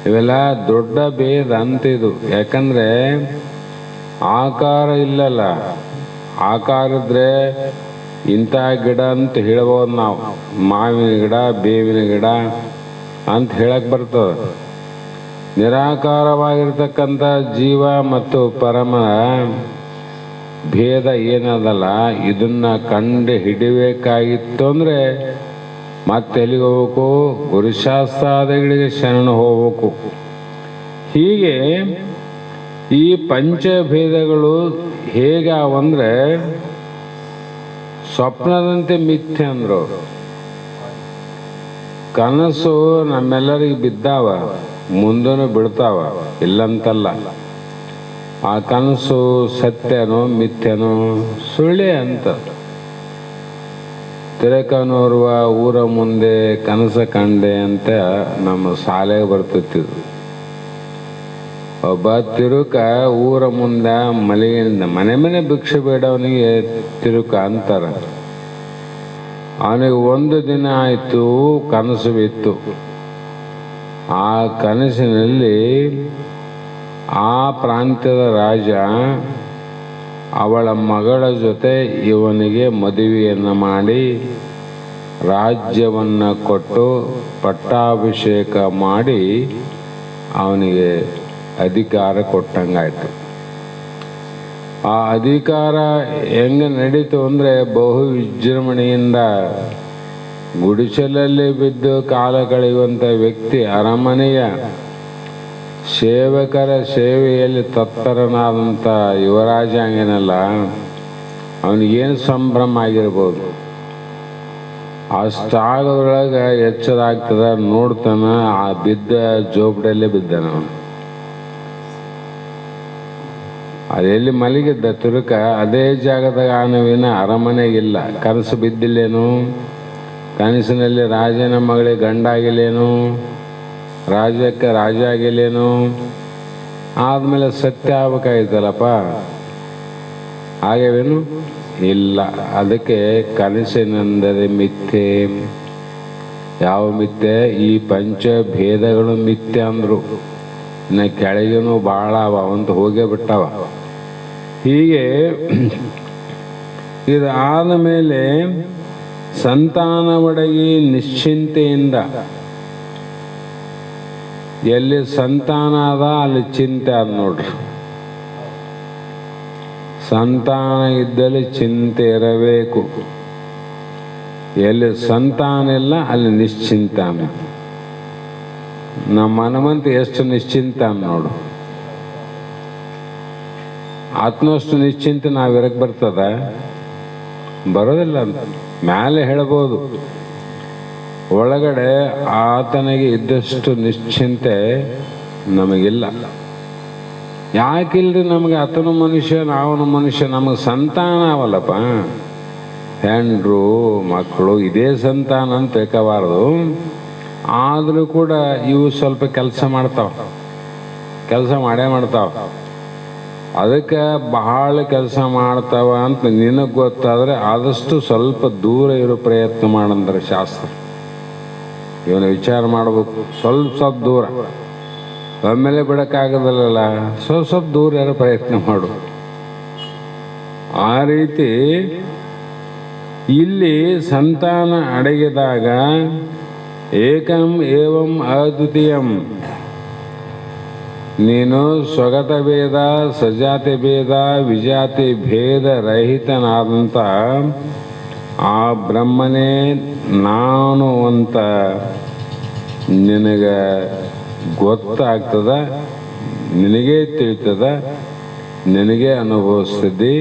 ಇವೆಲ್ಲ ದೊಡ್ಡ ಭೇದ ಅಂತಿದು. ಯಾಕಂದ್ರೆ ಆಕಾರ ಇಲ್ಲಲ್ಲ. ಆಕಾರ ಇದ್ರೆ ಇಂಥ ಗಿಡ ಅಂತ ಹೇಳ್ಬೋದು ನಾವು. ಮಾವಿನ ಗಿಡ, ಬೇವಿನ ಗಿಡ ಅಂತ ಹೇಳಕ್ಕೆ ಬರ್ತದೆ. ನಿರಾಕಾರವಾಗಿರ್ತಕ್ಕಂಥ ಜೀವ ಮತ್ತು ಪರಮನ ಭೇದ ಏನದಲ್ಲ, ಇದನ್ನ ಕಂಡು ಹಿಡಿಬೇಕಾಗಿತ್ತು ಅಂದರೆ ಮತ್ತೆ ಎಲ್ಲಿಗೆ ಹೋಗ್ಬೇಕು? ಗುರುಶಾಸ್ತ್ರಾದಿಗಳಿಗೆ ಶರಣ ಹೋಗ್ಬೇಕು. ಹೀಗೆ ಈ ಪಂಚಭೇದಗಳು ಹೇಗಾವಂದ್ರೆ ಸ್ವಪ್ನದಂತೆ ಮಿಥ್ಯೆ ಅಂದ್ರು. ಕನಸು ನಮ್ಮೆಲ್ಲರಿಗೆ ಬಿದ್ದಾವ, ಮುಂದೂ ಬಿಡ್ತಾವ, ಇಲ್ಲಂತಲ್ಲ. ಆ ಕನಸು ಸತ್ಯನೋ ಮಿಥ್ಯನೋ ಸುಳ್ಳೆ ಅಂತ. ತಿರಕನೋರ್ವ ಊರ ಮುಂದೆ ಕನಸ ಕಂಡೆ ಅಂತ ನಮ್ಮ ಶಾಲೆಗೆ ಬರ್ತಿತ್ತು. ಒಬ್ಬ ತಿರುಕ ಊರ ಮುಂದೆ ಮನೆ ಭಿಕ್ಷೆ ಬೇಡವನಿಗೆ ತಿರುಕ ಅಂತಾರ. ಅವನಿಗೆ ಒಂದು ದಿನ ಆಯಿತು, ಕನಸು ಬಿತ್ತು. ಆ ಕನಸಿನಲ್ಲಿ ಆ ಪ್ರಾಂತ್ಯದ ರಾಜ ಅವಳ ಮಗಳ ಜೊತೆ ಇವನಿಗೆ ಮದುವೆಯನ್ನು ಮಾಡಿ ರಾಜ್ಯವನ್ನು ಕೊಟ್ಟು ಪಟ್ಟಾಭಿಷೇಕ ಮಾಡಿ ಅವನಿಗೆ ಅಧಿಕಾರ ಕೊಟ್ಟಂಗಾಯ್ತು. ಆ ಅಧಿಕಾರ ಹೆಂಗೆ ನಡೀತು ಅಂದರೆ ಬಹು ವಿಜೃಂಭಣೆಯಿಂದ ಗುಡಿಸಲಲ್ಲಿ ಬಿದ್ದು ಕಾಲ ಕಳೆಯುವಂಥ ವ್ಯಕ್ತಿ ಅರಮನೆಯ ಸೇವಕರ ಸೇವೆಯಲ್ಲಿ ತತ್ತರನಾದಂಥ ಯುವರಾಜ ಹಂಗೇನಲ್ಲ, ಅವನಿಗೇನು ಸಂಭ್ರಮ ಆಗಿರ್ಬೋದು. ಅಷ್ಟಾಗದ್ರೊಳಗೆ ಎಚ್ಚರಾಗ್ತದ, ನೋಡ್ತಾನ, ಆ ಬಿದ್ದ ಜೋಪಡಲ್ಲೇ ಬಿದ್ದಾನ ಅವನು. ಅದೆಲ್ಲಿ ಮಲಗಿದ್ದ ತಿರುಕ ಅದೇ ಜಾಗದಾಗ ಆನವಿನ ಅರಮನೆಗಿಲ್ಲ. ಕನಸು ಬಿದ್ದಿಲ್ಲೇನು? ಕನಸಿನಲ್ಲಿ ರಾಜನ ಮಗಳಿಗೆ ಗಂಡ ಆಗಿಲ್ಲೇನು? ರಾಜ್ಯಕ್ಕೆ ರಾಜ ಆಗಿಲ್ಲೇನು? ಆದಮೇಲೆ ಸತ್ಯ ಆಗ್ಬೇಕಾಯ್ತಲ್ಲಪ್ಪ, ಹಾಗೇವೇನು ಇಲ್ಲ. ಅದಕ್ಕೆ ಕನಸಿನೆಂದರೆ ಮಿಥ್ಯೆ. ಯಾವ ಮಿಥ್ಯೆ? ಈ ಪಂಚಭೇದಗಳು ಮಿಥ್ಯೆ ಅಂದರು. ಇನ್ನು ಕೆಳಗೇನು ಭಾಳ ಅವಂತ ಹೋಗೇ ಬಿಟ್ಟವ. ಹೀಗೆ ಇದು ಆದ ಮೇಲೆ ಸಂತಾನ ಒಡಗಿ ನಿಶ್ಚಿಂತೆಯಿಂದ, ಎಲ್ಲಿ ಸಂತಾನ ಅದ ಅಲ್ಲಿ ಚಿಂತೆ ಅದ ನೋಡ್ರಿ. ಸಂತಾನ ಇದ್ದಲ್ಲಿ ಚಿಂತೆ ಇರಬೇಕು. ಎಲ್ಲಿ ಸಂತಾನ ಇಲ್ಲ ಅಲ್ಲಿ ನಿಶ್ಚಿಂತಾನ. ನಮ್ಮ ಹನುಮಂತ ಎಷ್ಟು ನಿಶ್ಚಿಂತ ನೋಡು. ಆತ್ಮಷ್ಟು ನಿಶ್ಚಿಂತೆ ನಾವಿರಕ್ಕೆ ಬರ್ತದ? ಬರೋದಿಲ್ಲ ಅಂತ ಮ್ಯಾಲೆ ಹೇಳ್ಬೋದು. ಒಳಗಡೆ ಆತನಿಗೆ ಇದ್ದಷ್ಟು ನಿಶ್ಚಿಂತೆ ನಮಗಿಲ್ಲ. ಯಾಕಿಲ್ರಿ ನಮಗೆ? ಆತನು ಮನುಷ್ಯ, ನಾವನು ಮನುಷ್ಯ, ನಮಗೆ ಸಂತಾನ ಅವಲ್ಲಪ್ಪ, ಹೆಂಡ್ರು ಮಕ್ಕಳು, ಇದೇ ಸಂತಾನ ಅಂತ ಬೇಕಬಾರ್ದು. ಆದರೂ ಕೂಡ ಇವು ಸ್ವಲ್ಪ ಕೆಲಸ ಮಾಡೇ ಮಾಡ್ತಾವ. ಅದಕ್ಕೆ ಬಹಳ ಕೆಲಸ ಮಾಡ್ತಾವ ಅಂತ ನಿನಗೆ ಗೊತ್ತಾದರೆ ಆದಷ್ಟು ಸ್ವಲ್ಪ ದೂರ ಇರೋ ಪ್ರಯತ್ನ ಮಾಡಂದ್ರೆ ಶಾಸ್ತ್ರ. ಇವನು ವಿಚಾರ ಮಾಡಬೇಕು, ಸ್ವಲ್ಪ ದೂರ, ಒಮ್ಮೆಲೆ ಬಿಡೋಕ್ಕಾಗೋದಿಲ್ಲಲ್ಲ, ಸ್ವಲ್ಪ ದೂರ ಇರೋ ಪ್ರಯತ್ನ ಮಾಡು. ಆ ರೀತಿ ಇಲ್ಲಿ ಸಂತಾನ ಅಡಗಿದಾಗ ಏಕಂ ಏವಂ ಅದ್ವಿತೀಯಂ, ನೀನು ಸ್ವಗತ ಭೇದ, ಸಜಾತಿ ಭೇದ, ವಿಜಾತಿ ಭೇದ ರಹಿತನಾದಂಥ ಆ ಬ್ರಹ್ಮನೇ ನಾನು ಅಂತ ನಿನಗೆ ಗೊತ್ತಾಗ್ತದ, ನಿನಗೇ ತಿಳಿತದ, ನಿನಗೆ ಅನುಭವಿಸ್ತಿದ್ದಿ.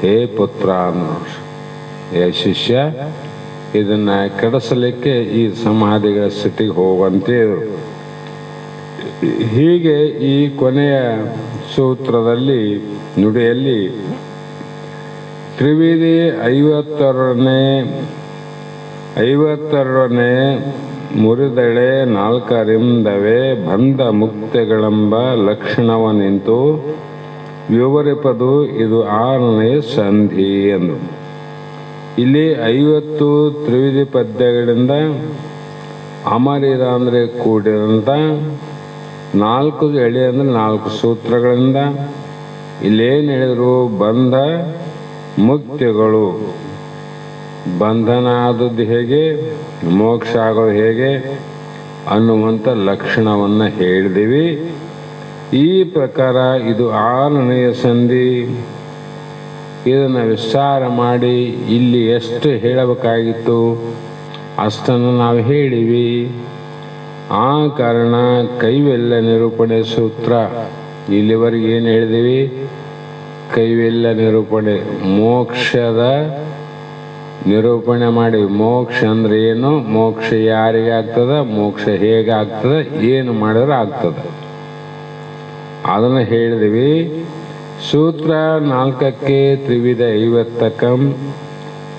ಹೇ ಪುತ್ರ ಅನ್ನೋರು, ಹೇ ಶಿಷ್ಯ, ಇದನ್ನು ಕೆಡಿಸಲಿಕ್ಕೆ ಈ ಸಮಾಧಿಗಳ ಸ್ಥಿತಿಗೆ ಹೋಗುವಂತೆ ಇದ್ರು. ಹೀಗೆ ಈ ಕೊನೆಯ ಸೂತ್ರದಲ್ಲಿ ನುಡಿಯಲ್ಲಿ ತ್ರಿವಿಧಿ 52ನೇ ಮುರಿದೆಡೆ ನಾಲ್ಕರಿಂದವೇ ಬಂಧ ಮುಕ್ತಿಗಳೆಂಬ ಲಕ್ಷಣವ ನಿಂತು ವಿವರಿಪದು ಇದು 6ನೇ ಸಂಧಿ ಎಂದು. ಇಲ್ಲಿ 50 ತ್ರಿವಿಧಿ ಪದ್ಯಗಳಿಂದ ಅಮರಿದ ಅಂದರೆ ಕೂಡಿದಂಥ 4 ಎಳೆ ಅಂದರೆ 4 ಸೂತ್ರಗಳಿಂದ ಇಲ್ಲೇನು ಹೇಳಿದ್ರು? ಬಂಧ ಮುಕ್ತಿಗಳು, ಬಂಧನ ಆದದ್ದು ಹೇಗೆ, ಮೋಕ್ಷ ಆಗೋದು ಹೇಗೆ ಅನ್ನುವಂಥ ಲಕ್ಷಣವನ್ನು ಹೇಳಿದೀವಿ. ಈ ಪ್ರಕಾರ ಇದು 6ನೇ ಸಂಧಿ. ಇದನ್ನು ವಿಸ್ತಾರ ಮಾಡಿ ಇಲ್ಲಿ ಎಷ್ಟು ಹೇಳಬೇಕಾಗಿತ್ತು ಅಷ್ಟನ್ನು ನಾವು ಹೇಳಿವಿ. ಆ ಕಾರಣ ಕೈವೆಲ್ಲ ನಿರೂಪಣೆ ಸೂತ್ರ ಇಲ್ಲಿವರೆಗೆ ಏನು ಹೇಳಿದೀವಿ? ಕೈವೆಲ್ಲ ನಿರೂಪಣೆ, ಮೋಕ್ಷದ ನಿರೂಪಣೆ ಮಾಡಿ. ಮೋಕ್ಷ ಅಂದ್ರೆ ಏನು, ಮೋಕ್ಷ ಯಾರಿಗೆ ಆಗ್ತದ, ಮೋಕ್ಷ ಹೇಗಾಗ್ತದ, ಏನು ಮಾಡಿದ್ರೆ ಆಗ್ತದೆ ಅದನ್ನು ಹೇಳಿದೀವಿ. ಸೂತ್ರ 4ಕ್ಕೆ ತ್ರಿವಿಧ 50ಕ್ಕಂ,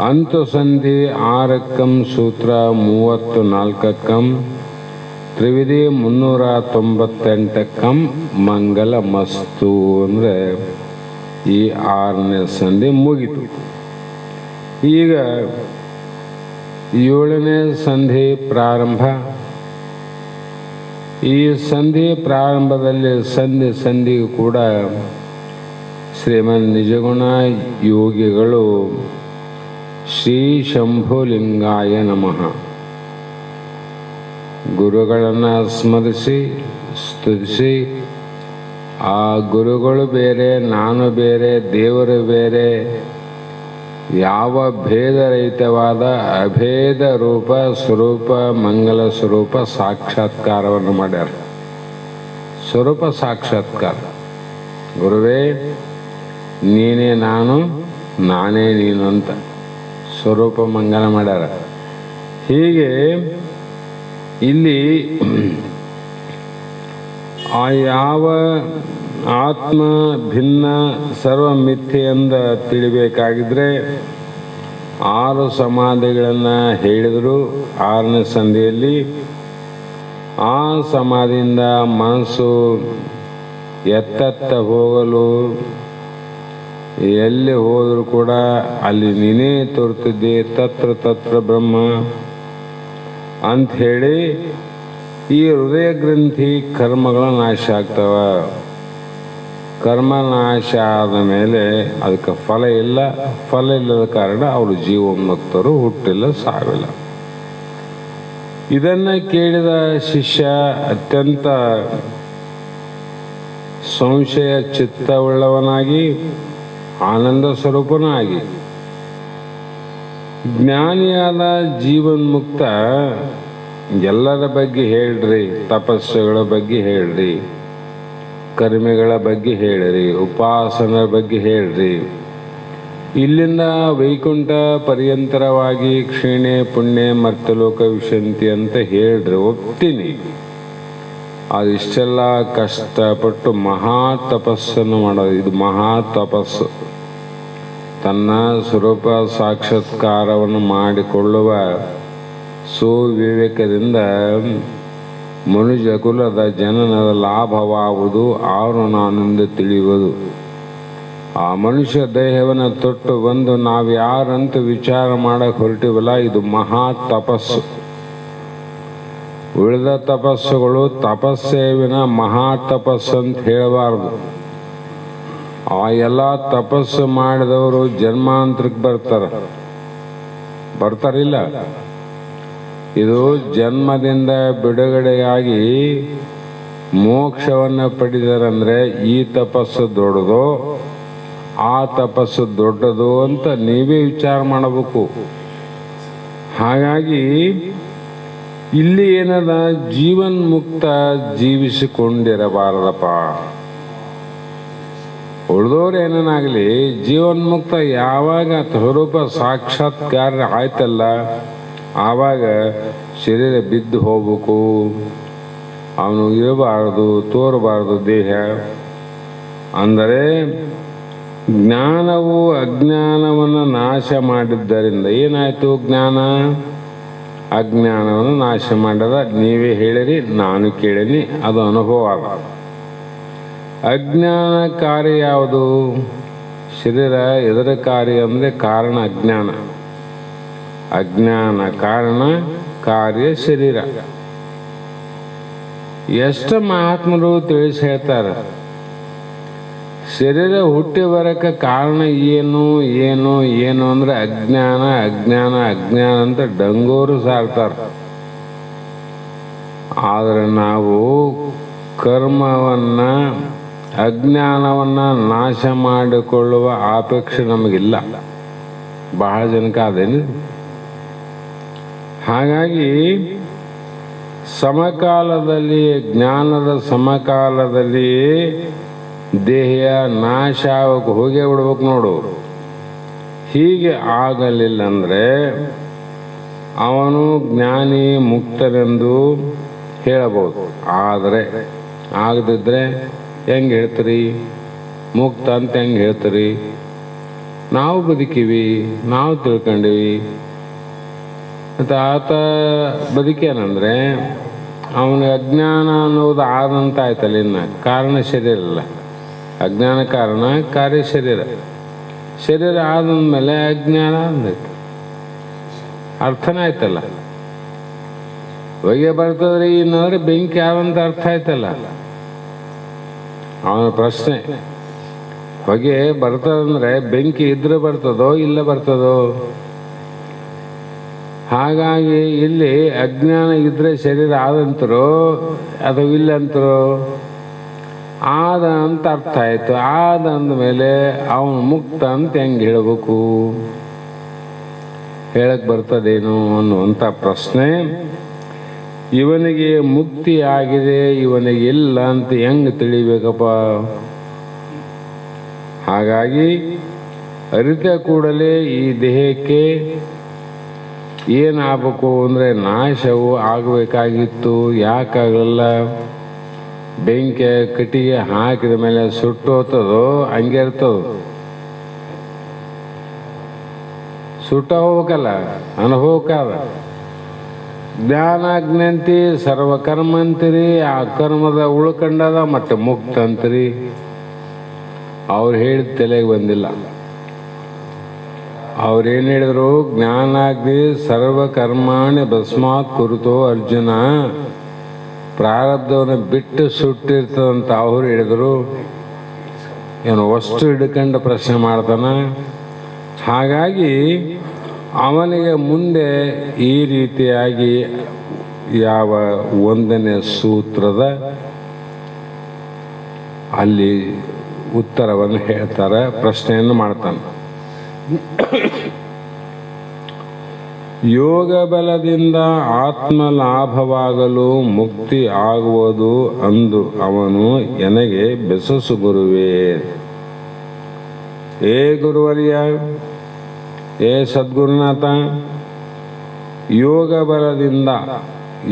ಅಂತು ಸಂಧಿ 6ಕ್ಕಂ, ಸೂತ್ರ 34ಕ್ಕಂ, ತ್ರಿವಿಧಿ 398ಕ್ಕಂ ಮಂಗಲ ಮಸ್ತು ಅಂದರೆ ಈ 6ನೇ ಸಂಧಿ ಮುಗಿತು. ಈಗ 7ನೇ ಸಂಧಿ ಪ್ರಾರಂಭ. ಈ ಸಂಧಿ ಪ್ರಾರಂಭದಲ್ಲಿ ಸಂಧಿಗೂ ಕೂಡ ಶ್ರೀಮನ್ ನಿಜಗುಣ ಯೋಗಿಗಳು ಶ್ರೀ ಶಂಭುಲಿಂಗಾಯ ನಮಃ ಗುರುಗಳನ್ನು ಸ್ಮರಿಸಿ ಸ್ತುತಿಸಿ, ಆ ಗುರುಗಳು ಬೇರೆ, ನಾನು ಬೇರೆ, ದೇವರು ಬೇರೆ, ಯಾವ ಭೇದರಹಿತವಾದ ಅಭೇದ ರೂಪ ಸ್ವರೂಪ ಮಂಗಲ ಸ್ವರೂಪ ಸಾಕ್ಷಾತ್ಕಾರವನ್ನು ಮಾಡ್ಯಾರ. ಸ್ವರೂಪ ಸಾಕ್ಷಾತ್ಕಾರ, ಗುರುವೇ ನೀನೇ ನಾನು, ನಾನೇ ನೀನು ಅಂತ ಸ್ವರೂಪ ಮಂಗಲ ಮಾಡ್ಯಾರ. ಹೀಗೆ ಇಲ್ಲಿ ಆ ಯಾವ ಆತ್ಮ ಭಿನ್ನ ಸರ್ವ ಮಿಥ್ಯೆ ಎಂದ ತಿಳಿಬೇಕಾಗಿದ್ರೆ 6 ಸಮಾಧಿಗಳನ್ನು ಹೇಳಿದರು 6ನೇ ಸಂಧಿಯಲ್ಲಿ. ಆ ಸಮಾಧಿಯಿಂದ ಮನಸ್ಸು ಎತ್ತತ್ತ ಹೋಗಲು, ಎಲ್ಲಿ ಹೋದರೂ ಕೂಡ ಅಲ್ಲಿ ನೀನೇ ತೋರ್ತಿದ್ದೆ, ತತ್ರ ಬ್ರಹ್ಮ ಅಂಥೇಳಿ ಈ ಹೃದಯ ಗ್ರಂಥಿ ಕರ್ಮಗಳ ನಾಶ ಆಗ್ತವ. ಕರ್ಮ ನಾಶ ಆದ ಮೇಲೆ ಅದಕ್ಕೆ ಫಲ ಇಲ್ಲ. ಫಲ ಇಲ್ಲದ ಕಾರಣ ಅವರು ಜೀವೋನ್ಮುಕ್ತರು, ಹುಟ್ಟಿಲ್ಲ, ಸಾವಿಲ್ಲ. ಇದನ್ನು ಕೇಳಿದ ಶಿಷ್ಯ ಅತ್ಯಂತ ಸಂಶಯ ಚಿತ್ತವುಳ್ಳವನಾಗಿ ಆನಂದ ಸ್ವರೂಪನಾಗಿ, ಜ್ಞಾನಿಯಾದ ಜೀವನ್ಮುಕ್ತ ಎಲ್ಲರ ಬಗ್ಗೆ ಹೇಳ್ರಿ, ತಪಸ್ಸುಗಳ ಬಗ್ಗೆ ಹೇಳ್ರಿ, ಕರ್ಮೆಗಳ ಬಗ್ಗೆ ಹೇಳ್ರಿ, ಉಪಾಸನ ಬಗ್ಗೆ ಹೇಳ್ರಿ. ಇಲ್ಲಿಂದ ವೈಕುಂಠ ಪರ್ಯಂತರವಾಗಿ ಕ್ಷೀಣೆ ಪುಣ್ಯ ಮರ್ತಲೋಕ ವಿಶಂತಿ ಅಂತ ಹೇಳ್ರಿ, ಒಪ್ತೀನಿ. ಅದಿಷ್ಟೆಲ್ಲ ಕಷ್ಟಪಟ್ಟು ಮಹಾ ತಪಸ್ಸನ್ನು ಮಾಡೋದು, ಇದು ಮಹಾ ತಪಸ್ಸು. ತನ್ನ ಸ್ವರೂಪ ಸಾಕ್ಷಾತ್ಕಾರವನ್ನು ಮಾಡಿಕೊಳ್ಳುವ ಸುವಿವೇಕದಿಂದ ಮನುಜ ಕುಲದ ಜನನದ ಲಾಭವಾಗುವುದು ಆರು ನಾನೆಂದು ತಿಳಿಯುವುದು. ಆ ಮನುಷ್ಯ ದೇಹವನ್ನು ತೊಟ್ಟು ಬಂದು ನಾವು ಯಾರಂತ ವಿಚಾರ ಮಾಡಕ್ಕೆ ಹೊರಟಿವಲ್ಲ, ಇದು ಮಹಾ ತಪಸ್ಸು. ಉಳಿದ ತಪಸ್ಸುಗಳು ತಪಸ್ಸೇವಿನ ಮಹಾ ತಪಸ್ಸು ಅಂತ ಹೇಳಬಾರ್ದು. ಆ ಎಲ್ಲ ತಪಸ್ಸು ಮಾಡಿದವರು ಜನ್ಮಾಂತರಕ್ಕೆ ಬರ್ತಾರಿಲ್ಲ. ಇದು ಜನ್ಮದಿಂದ ಬಿಡುಗಡೆಯಾಗಿ ಮೋಕ್ಷವನ್ನು ಪಡೆದರಂದ್ರೆ ಈ ತಪಸ್ಸು ದೊಡ್ಡದೋ ಆ ತಪಸ್ಸು ದೊಡ್ಡದು ಅಂತ ನೀವೇ ವಿಚಾರ ಮಾಡಬೇಕು. ಹಾಗಾಗಿ ಇಲ್ಲಿ ಏನದ, ಜೀವನ್ಮುಕ್ತ ಜೀವಿಸಿಕೊಂಡಿರಬಾರದಪ್ಪ. ಉಳಿದವ್ರು ಏನೇನಾಗಲಿ, ಜೀವನ್ಮುಕ್ತ ಯಾವಾಗ ಸ್ವರೂಪ ಸಾಕ್ಷಾತ್ಕಾರ ಆಯ್ತಲ್ಲ, ಆವಾಗ ಶರೀರ ಬಿದ್ದು ಹೋಗ್ಬೇಕು. ಅವನು ಇರಬಾರದು, ತೋರಬಾರದು ದೇಹ. ಅಂದರೆ ಜ್ಞಾನವು ಅಜ್ಞಾನವನ್ನು ನಾಶ ಮಾಡಿದ್ದರಿಂದ ಏನಾಯಿತು? ಜ್ಞಾನ ಅಜ್ಞಾನವನ್ನು ನಾಶ ಮಾಡದ. ನೀವೇ ಹೇಳಿರಿ, ನಾನು ಕೇಳೀನಿ, ಅದು ಅನುಭವ ಅಲ್ಲ. ಅಜ್ಞಾನ ಕಾರ್ಯ ಯಾವುದು? ಶರೀರ ಎದರ ಕಾರ್ಯ ಅಂದರೆ ಕಾರಣ ಅಜ್ಞಾನ. ಅಜ್ಞಾನ ಕಾರಣ, ಕಾರ್ಯ ಶರೀರ. ಎಷ್ಟು ಮಹಾತ್ಮರು ತಿಳಿಸಿ ಹೇಳ್ತಾರೆ, ಶರೀರ ಹುಟ್ಟಿ ಬರಕ್ಕೆ ಕಾರಣ ಏನು ಏನು ಏನು ಅಂದ್ರೆ ಅಜ್ಞಾನ ಅಜ್ಞಾನ ಅಜ್ಞಾನ ಅಂತ ಡಂಗೂರು ಸಾರ್ತಾರೆ. ಆದರೆ ನಾವು ಕರ್ಮವನ್ನ ಅಜ್ಞಾನವನ್ನ ನಾಶ ಮಾಡಿಕೊಳ್ಳುವ ಅಪೇಕ್ಷೆ ನಮಗಿಲ್ಲ. ಬಹಳ ಜನಕ್ಕೆ ಅದೇನು. ಹಾಗಾಗಿ ಸಮಕಾಲದಲ್ಲಿ, ಜ್ಞಾನದ ಸಮಕಾಲದಲ್ಲಿ ದೇಹ ನಾಶ ಆಗಕ್ಕೆ ಹೋಗೇ ಬಿಡ್ಬೇಕು ನೋಡು. ಹೀಗೆ ಆಗಲಿಲ್ಲ ಅಂದರೆ ಅವನು ಜ್ಞಾನಿ ಮುಕ್ತನೆಂದು ಹೇಳಬಹುದು. ಆದರೆ ಆಗದಿದ್ದರೆ ಹೆಂಗೆ ಹೇಳ್ತೀರಿ? ಮುಕ್ತ ಅಂತ ಹೆಂಗೆ ಹೇಳ್ತೀರಿ? ನಾವು ಬದುಕಿವಿ, ನಾವು ತಿಳ್ಕೊಂಡಿವಿ. ಮತ್ತು ಆತ ಬದುಕೇನಂದರೆ ಅವನಿಗೆ ಅಜ್ಞಾನ ಅನ್ನೋದು ಆದಂತ ಆಯ್ತಲ್ಲ. ಇನ್ನು ಕಾರಣ ಶರೀರ ಅಲ್ಲ, ಅಜ್ಞಾನ ಕಾರಣ, ಕಾರ್ಯ ಶರೀರ. ಶರೀರ ಆದಂದಮೇಲೆ ಅಜ್ಞಾನ ಅಂದೈತೆ, ಅರ್ಥನೇ ಆಯ್ತಲ್ಲ. ಹೊಗೆ ಬರ್ತದ್ರಿ ಇನ್ನಂದ್ರೆ ಬೆಂಕಿ ಆದಂತ ಅರ್ಥ ಆಯ್ತಲ್ಲ. ಅವನ ಪ್ರಶ್ನೆ, ಹೊಗೆ ಬರ್ತದಂದ್ರೆ ಬೆಂಕಿ ಇದ್ರೆ ಬರ್ತದೋ ಇಲ್ಲ ಬರ್ತದೋ? ಹಾಗಾಗಿ ಇಲ್ಲಿ ಅಜ್ಞಾನ ಇದ್ರೆ ಶರೀರ ಆದಂತರೋ ಅದು ಇಲ್ಲ ಅಂತರೋ? ಆದ ಅಂತ ಅರ್ಥ ಆಯ್ತು. ಆದ ಅಂದಮೇಲೆ ಅವನು ಮುಕ್ತ ಅಂತ ಹೆಂಗೆ ಹೇಳಬೇಕು? ಹೇಳಕ್ ಬರ್ತದೇನು ಅನ್ನುವಂಥ ಪ್ರಶ್ನೆ. ಇವನಿಗೆ ಮುಕ್ತಿ ಆಗಿದೆ, ಇವನಿಗೆ ಇಲ್ಲ ಅಂತ ಹೆಂಗೆ ತಿಳಿಬೇಕಪ್ಪ? ಹಾಗಾಗಿ ಅರಿತ ಕೂಡಲೇ ಈ ದೇಹಕ್ಕೆ ಏನಾಗಬೇಕು ಅಂದರೆ ನಾಶವು ಆಗಬೇಕಾಗಿತ್ತು. ಯಾಕಾಗಲ್ಲ? ಬೆಂಕಿ ಕಟ್ಟಿಗೆ ಹಾಕಿದ ಮೇಲೆ ಸುಟ್ಟು ಹೋಗ್ತದೋ ಹಂಗೆ ಇರ್ತದೋ? ಸುಟ್ಟ ಹೋಗ್ಬೇಕಲ್ಲ, ಅನುಭವಕ್ಕಾದ. ಜ್ಞಾನಾಜ್ಞಂತಿ ಸರ್ವಕರ್ಮ ಅಂತೀರಿ, ಆ ಕರ್ಮದ ಉಳ್ಕೊಂಡದ ಮತ್ತೆ ಮುಕ್ತ ಅಂತೀರಿ. ಅವ್ರು ಹೇಳಿದ ತಲೆಗೆ ಬಂದಿಲ್ಲ. ಅವ್ರೇನು ಹೇಳಿದ್ರು? ಜ್ಞಾನಾಗ್ನಿ ಸರ್ವಕರ್ಮಾಣಿ ಭಸ್ಮಾತ್ ಕುರುತೋ ಅರ್ಜುನ. ಪ್ರಾರಬ್ಧವನ್ನು ಬಿಟ್ಟು ಸುಟ್ಟಿರ್ತದಂತ ಅವ್ರು ಹೇಳಿದರು. ಏನು ವಸ್ತು ಹಿಡ್ಕೊಂಡು ಪ್ರಶ್ನೆ ಮಾಡ್ತಾನ. ಹಾಗಾಗಿ ಅವನಿಗೆ ಮುಂದೆ ಈ ರೀತಿಯಾಗಿ ಯಾವ ಒಂದನೇ ಸೂತ್ರದ ಅಲ್ಲಿ ಉತ್ತರವನ್ನು ಹೇಳ್ತಾರೆ, ಪ್ರಶ್ನೆಯನ್ನು ಮಾಡ್ತಾನೆ. ಯೋಗ ಬಲದಿಂದ ಆತ್ಮ ಲಾಭವಾಗಲು ಮುಕ್ತಿ ಆಗುವುದು ಅಂದು ಅವನು ಎನಗೆ ಬೆಸಸು ಗುರುವೇ. ಏ ಗುರುವರ್ಯ, ಏ ಸದ್ಗುರುನಾಥ, ಯೋಗ ಬಲದಿಂದ,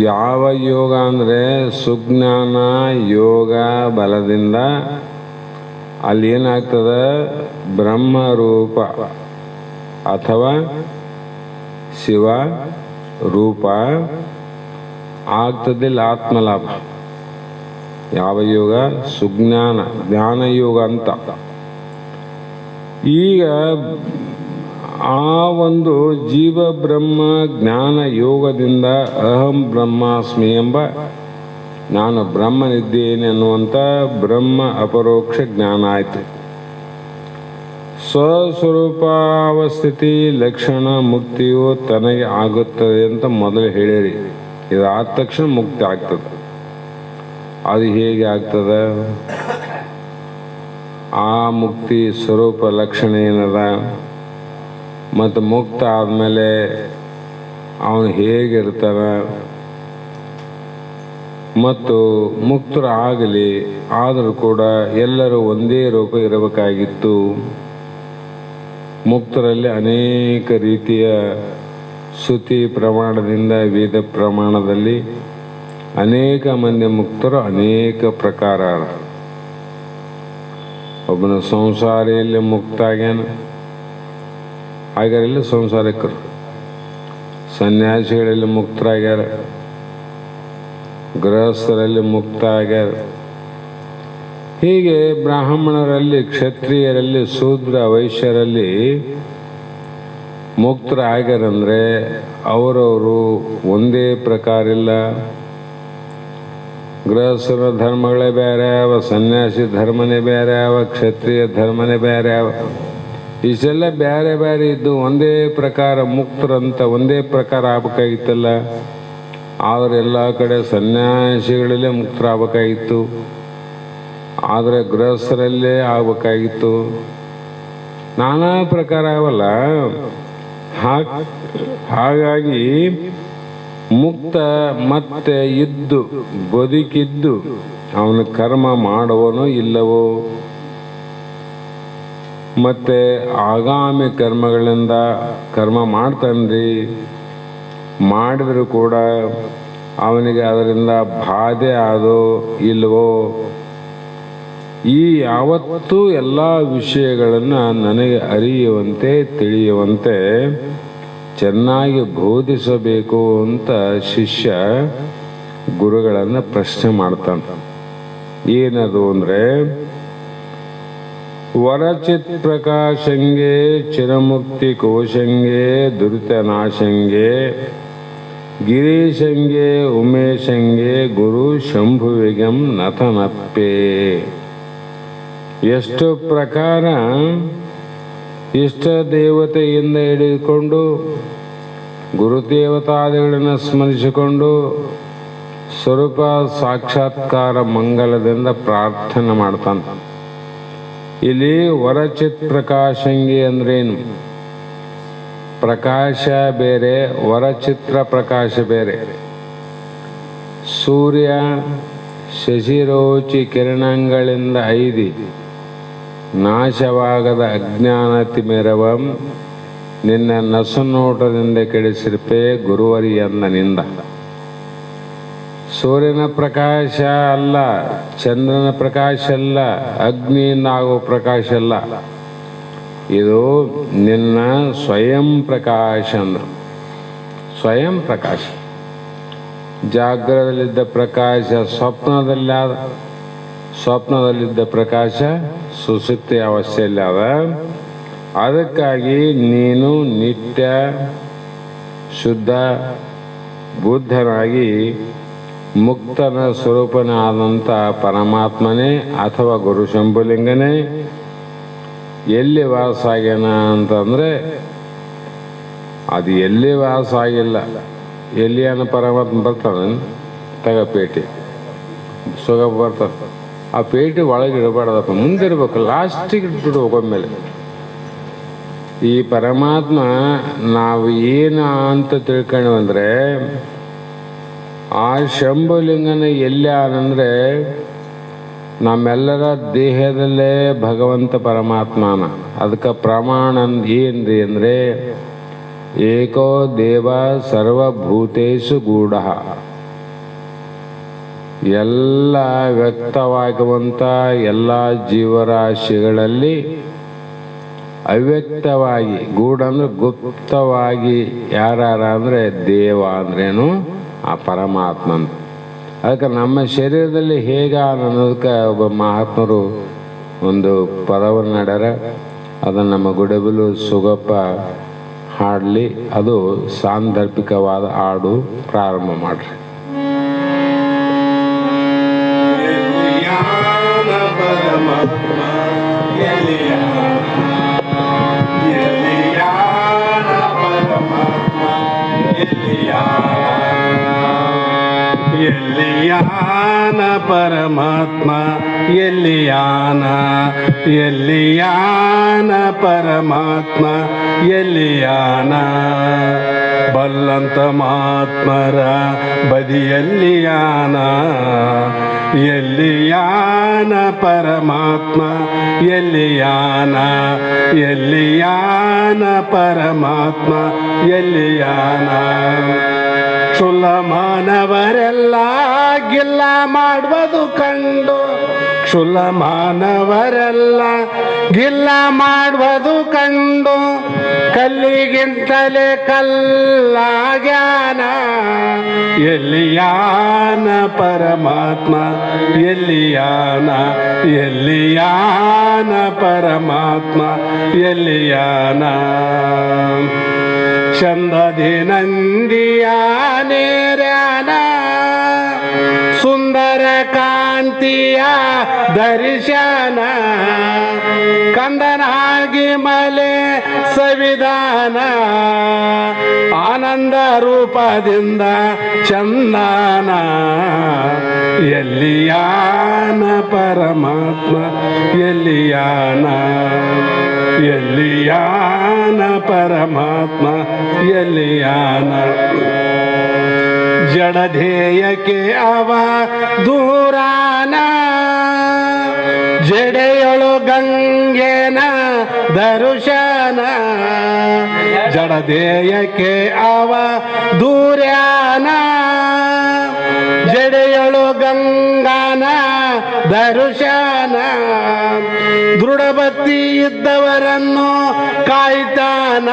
ಯಾವ ಯೋಗ ಅಂದರೆ ಸುಜ್ಞಾನ ಯೋಗ ಬಲದಿಂದ ಅಲ್ಲಿ ಏನಾಗ್ತದೆ, ಬ್ರಹ್ಮರೂಪ ಅಥವಾ ಶಿವ ರೂಪ ಆಗ್ತದಿಲ್ಲ ಆತ್ಮಲಾಭ. ಯಾವ ಯೋಗ? ಸುಜ್ಞಾನ ಜ್ಞಾನ ಯೋಗ ಅಂತ. ಈಗ ಆ ಒಂದು ಜೀವ ಬ್ರಹ್ಮ ಜ್ಞಾನ ಯೋಗದಿಂದ ಅಹಂ ಬ್ರಹ್ಮಾಸ್ಮಿ ಎಂಬ ನಾನು ಬ್ರಹ್ಮನಿದ್ದೇನೆ ಅನ್ನುವಂಥ ಬ್ರಹ್ಮ ಅಪರೋಕ್ಷ ಜ್ಞಾನ ಆಯಿತು. ಸ್ವಸ್ವರೂಪಾವಸ್ಥಿತಿ ಲಕ್ಷಣ ಮುಕ್ತಿಯು ತನಗೆ ಆಗುತ್ತದೆ ಅಂತ ಮೊದಲು ಹೇಳಿರಿ. ಇದಾದ ತಕ್ಷಣ ಮುಕ್ತಿ ಆಗ್ತದೆ. ಅದು ಹೇಗೆ ಆಗ್ತದೆ? ಆ ಮುಕ್ತಿ ಸ್ವರೂಪ ಲಕ್ಷಣ ಏನದ ಮತ್ತು ಮುಕ್ತ ಆದಮೇಲೆ ಅವನು ಹೇಗಿರ್ತಾನ ಮತ್ತು ಮುಕ್ತರು ಆಗಲಿ ಆದರೂ ಕೂಡ ಎಲ್ಲರೂ ಒಂದೇ ರೂಪ ಇರಬೇಕಾಗಿತ್ತು. ಮುಕ್ತರಲ್ಲಿ ಅನೇಕ ರೀತಿಯ ಶ್ರುತಿ ಪ್ರಮಾಣದಿಂದ ವೇದ ಪ್ರಮಾಣದಲ್ಲಿ ಅನೇಕ ಮಂದಿ ಮುಕ್ತರು ಅನೇಕ ಪ್ರಕಾರ. ಒಬ್ಬನ ಸಂಸಾರಿಯಲ್ಲಿ ಮುಕ್ತ ಆಗ್ಯಾನ, ಹಾಗಾರೆಲ್ಲ ಸಂಸಾರಿಕರು. ಸನ್ಯಾಸಿಗಳಲ್ಲಿ ಮುಕ್ತರಾಗ್ಯಾರ, ಗೃಹಸ್ಥರಲ್ಲಿ ಮುಕ್ತ ಆಗ್ಯಾರ. ಹೀಗೆ ಬ್ರಾಹ್ಮಣರಲ್ಲಿ, ಕ್ಷತ್ರಿಯರಲ್ಲಿ, ಶೂದ್ರ ವೈಶ್ಯರಲ್ಲಿ ಮುಕ್ತರ ಆಗ್ಯಾರಂದರೆ ಅವರವರು ಒಂದೇ ಪ್ರಕಾರ ಇಲ್ಲ. ಗೃಹಸ್ಥರ ಧರ್ಮಗಳೇ ಬೇರೆ ಅವ, ಸನ್ಯಾಸಿ ಧರ್ಮನೇ ಬೇರೆ ಅವ, ಕ್ಷತ್ರಿಯ ಧರ್ಮನೇ ಬೇರೆ ಅವ. ಇಷ್ಟೆಲ್ಲ ಬೇರೆ ಬೇರೆ ಇದ್ದು ಒಂದೇ ಪ್ರಕಾರ ಮುಕ್ತರಂತ ಒಂದೇ ಪ್ರಕಾರ ಆಗ್ಬೇಕಾಗಿತ್ತಲ್ಲ. ಆದರೆ ಎಲ್ಲ ಕಡೆ ಸನ್ಯಾಸಿಗಳಲ್ಲೇ ಮುಕ್ತರಾಗಬೇಕಾಗಿತ್ತು, ಆದರೆ ಗೃಹಸ್ಥರಲ್ಲೇ ಆಗಬೇಕಾಗಿತ್ತು. ನಾನಾ ಪ್ರಕಾರ ಅವಲ್ಲ. ಹಾಗಾಗಿ ಮುಕ್ತ ಮತ್ತೆ ಇದ್ದು ಬದುಕಿದ್ದು ಅವನ ಕರ್ಮ ಮಾಡುವನೋ ಇಲ್ಲವೋ, ಮತ್ತೆ ಆಗಾಮಿ ಕರ್ಮಗಳಿಂದ ಕರ್ಮ ಮಾಡ್ತಾನ್ರಿ, ಮಾಡಿದರೂ ಕೂಡ ಅವನಿಗೆ ಅದರಿಂದ ಬಾಧೆ ಆದೋ ಇಲ್ಲವೋ, ಈ ಯಾವತ್ತೂ ಎಲ್ಲ ವಿಷಯಗಳನ್ನು ನನಗೆ ಅರಿಯುವಂತೆ ತಿಳಿಯುವಂತೆ ಚೆನ್ನಾಗಿ ಬೋಧಿಸಬೇಕು ಅಂತ ಶಿಷ್ಯ ಗುರುಗಳನ್ನು ಪ್ರಶ್ನೆ ಮಾಡ್ತಾನೆ. ಏನದು ಅಂದರೆ, ವರಚಿತ್ ಪ್ರಕಾಶಂಗೆ ಚಿರಮುಕ್ತಿ ಕೋಶಂಗೆ ದುರಿತನಾಶಂಗೆ ಗಿರೀಶಂಗೆ ಉಮೇಶಂಗೆ ಗುರು ಶಂಭುವಿಗಂ ನಥನಪ್ಪೆ. ಎಷ್ಟು ಪ್ರಕಾರ ಇಷ್ಟ ದೇವತೆಯಿಂದ ಹಿಡಿದುಕೊಂಡು ಗುರುದೇವತಾದಿಗಳನ್ನು ಸ್ಮರಿಸಿಕೊಂಡು ಸ್ವರೂಪ ಸಾಕ್ಷಾತ್ಕಾರ ಮಂಗಲದಿಂದ ಪ್ರಾರ್ಥನೆ ಮಾಡ್ತಾನೆ. ಇಲ್ಲಿ ವರಚಿತ್ ಪ್ರಕಾಶಂಗಿ ಅಂದ್ರೇನು? ಪ್ರಕಾಶ ಬೇರೆ, ವರಚಿತ್ರ ಪ್ರಕಾಶ ಬೇರೆ. ಸೂರ್ಯ ಶಶಿರೋಚಿ ಕಿರಣಗಳಿಂದ ಐದಿ ನಾಶವಾಗದ ಅಜ್ಞಾನ ತಿಮಿರವಂ ನಿನ್ನ ನಸುನೋಟದಿಂದ ಕೆಡಿಸಿರ್ಪೆ ಗುರುವರಿಯನ್ನ ನಿಂದ. ಸೂರ್ಯನ ಪ್ರಕಾಶ ಅಲ್ಲ, ಚಂದ್ರನ ಪ್ರಕಾಶ ಅಲ್ಲ, ಅಗ್ನಿಯಿಂದ ಆಗೋ ಪ್ರಕಾಶ ಅಲ್ಲ. ಇದು ನಿನ್ನ ಸ್ವಯಂ ಪ್ರಕಾಶ ಅಂದ್ರೆ ಸ್ವಯಂ ಪ್ರಕಾಶ. ಜಾಗ್ರದಲ್ಲಿದ್ದ ಪ್ರಕಾಶ ಸ್ವಪ್ನದಲ್ಲಿದ್ದ ಪ್ರಕಾಶ ಸುಸುಪ್ತಿ ಅವಸ್ಥೆಯಲ್ಲಿ ಅದ. ಅದಕ್ಕಾಗಿ ನೀನು ನಿತ್ಯ ಶುದ್ಧ ಬುದ್ಧನಾಗಿ ಮುಕ್ತನ ಸ್ವರೂಪನಾದಂಥ ಪರಮಾತ್ಮನೇ ಅಥವಾ ಗುರು ಶಂಭುಲಿಂಗನೇ ಎಲ್ಲಿ ವಾಸ ಆಗ್ಯಾನ ಅಂತಂದರೆ, ಅದು ಎಲ್ಲಿ ವಾಸ ಆಗಿಲ್ಲ. ಎಲ್ಲಿಯಾನ ಪರಮಾತ್ಮ ಬರ್ತಾನೆ, ತಗ ಪೇಟೆ ಸುಗ ಬರ್ತಾನೆ. ಆ ಪೇಟೆ ಒಳಗೆ ಇಡಬಾರ್ದಪ್ಪ, ಮುಂದಿರ್ಬೇಕು, ಲಾಸ್ಟಿಗೆ ಇಟ್ಬಿಡ್ಬೇಕು. ಒಮ್ಮೆಲೆ ಈ ಪರಮಾತ್ಮ ನಾವು ಏನು ಅಂತ ತಿಳ್ಕೊಂಡ್ವಂದ್ರೆ ಆ ಶಂಭುಲಿಂಗನ ಎಲ್ಲಿ ಆನಂದ್ರೆ ನಮ್ಮೆಲ್ಲರ ದೇಹದಲ್ಲೇ ಭಗವಂತ ಪರಮಾತ್ಮನ. ಅದಕ್ಕೆ ಪ್ರಮಾಣ ಏನ್ರಿ ಅಂದರೆ ಏಕೋ ದೇವ ಸರ್ವಭೂತೇಶು ಗೂಢ. ಎಲ್ಲ ವ್ಯಕ್ತವಾಗುವಂಥ ಎಲ್ಲ ಜೀವರಾಶಿಗಳಲ್ಲಿ ಅವ್ಯಕ್ತವಾಗಿ, ಗೂಢ ಅಂದ್ರೆ ಗುಪ್ತವಾಗಿ ಯಾರ ಅಂದರೆ ದೇವ ಅಂದ್ರೇನು ಆ ಪರಮಾತ್ಮನ. ಅದಕ್ಕೆ ನಮ್ಮ ಶರೀರದಲ್ಲಿ ಹೇಗ ಅನ್ನೋದಕ್ಕೆ ಒಬ್ಬ ಮಹಾತ್ಮರು ಒಂದು ಪದವನ್ನು ನಡ್ಯಾರ. ಅದನ್ನು ನಮ್ಮ ಗುಡಬಲು ಸುಗಪ್ಪ ಹಾಡಲಿ. ಅದು ಸಾಂದರ್ಭಿಕವಾದ ಹಾಡು. ಪ್ರಾರಂಭ ಮಾಡ್ರಿ. ಎಲ್ಲಿಯಾನ ಪರಮಾತ್ಮ ಎಲ್ಲಿಯಾನ, ಎಲ್ಲಿಯಾನ ಪರಮಾತ್ಮ ಎಲ್ಲಿಯಾನ, ಬಲ್ಲಂತ ಮಾತ್ಮರ ಬದಿಯಲ್ಲಿಯಾನ, ಎಲ್ಲಿಯಾನ ಪರಮಾತ್ಮ ಎಲ್ಲಿಯಾನ, ಎಲ್ಲಿಯಾನ ಪರಮಾತ್ಮ ಎಲ್ಲಿಯಾನ. ಕ್ಷುಲ್ಲ ಮಾನವರೆಲ್ಲ ಗಿಲ್ಲ ಮಾಡುವುದು ಕಂಡು, ಕ್ಷುಲ್ಲ ಮಾನವರೆಲ್ಲ ಗಿಲ್ಲ ಮಾಡುವುದು ಕಂಡು, ಕಲ್ಲಿಗಿಂತಲೇ ಕಲ್ಲಾಗ್ಯಾನ, ಎಲ್ಲಿಯಾನ ಪರಮಾತ್ಮ ಎಲ್ಲಿಯಾನ, ಎಲ್ಲಿಯಾನ ಪರಮಾತ್ಮ ಎಲ್ಲಿಯಾನ. ಚಂದದಿ ನಂದಿಯ ನೇರ್ಯಾನ, ಸುಂದರ ಕಾಂತಿಯ ದರ್ಶನ, ಕಂದನಾಗಿ ಮಲೆ ಸವಿಧಾನ, ಆನಂದ ರೂಪದಿಂದ ಚಂದನ, ಎಲ್ಲಿಯಾನ ಪರಮಾತ್ಮ ಎಲ್ಲಿಯಾನ, ಎಲ್ಲಿಯಾನ ಪರಮಾತ್ಮ ಎಲ್ಲಿಯಾನ. ಜಡಧೇಯಕ್ಕೆ ಅವ ದೂರಾನ, ಜಡೆಯೊಳು ಗಂಗೆನ ದರ್ಶನ, ಜಡಧೇಯಕ್ಕೆ ಅವ ದೂರ್ಯಾನ, ಜಡೆಯೊಳು ಗಂಗಾನ ದರ್ಶನ, ದೃಢಭಕ್ತಿ ಇದ್ದವರನ್ನು ಕಾಯ್ತಾನ,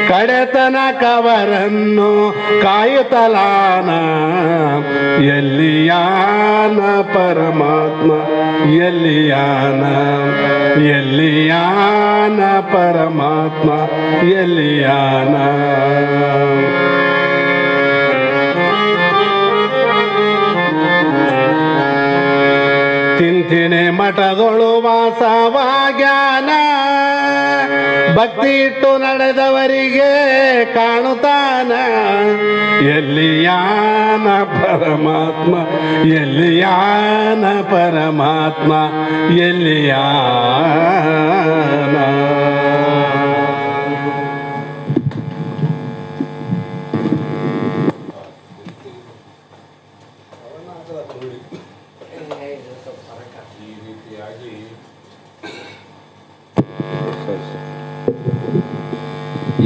ಕಡೆತನ ಕವರನ್ನು ಕಾಯುತ್ತಲಾನ, ಎಲ್ಲಿಯಾನ ಪರಮಾತ್ಮ ಎಲ್ಲಿಯಾನ, ಎಲ್ಲಿಯಾನ ಪರಮಾತ್ಮ ಎಲ್ಲಿಯಾನ. ತಿಂತಿಣೆ ಮಠದೊಳು ವಾಸವಾಗ್ಯಾನ, ಭಕ್ತಿ ಇಟ್ಟು ನಡೆದವರಿಗೆ ಕಾಣುತ್ತಾನ, ಎಲ್ಲಿಯಾನ ಪರಮಾತ್ಮ ಎಲ್ಲಿಯಾನ ಪರಮಾತ್ಮ ಎಲ್ಲಿಯಾನ.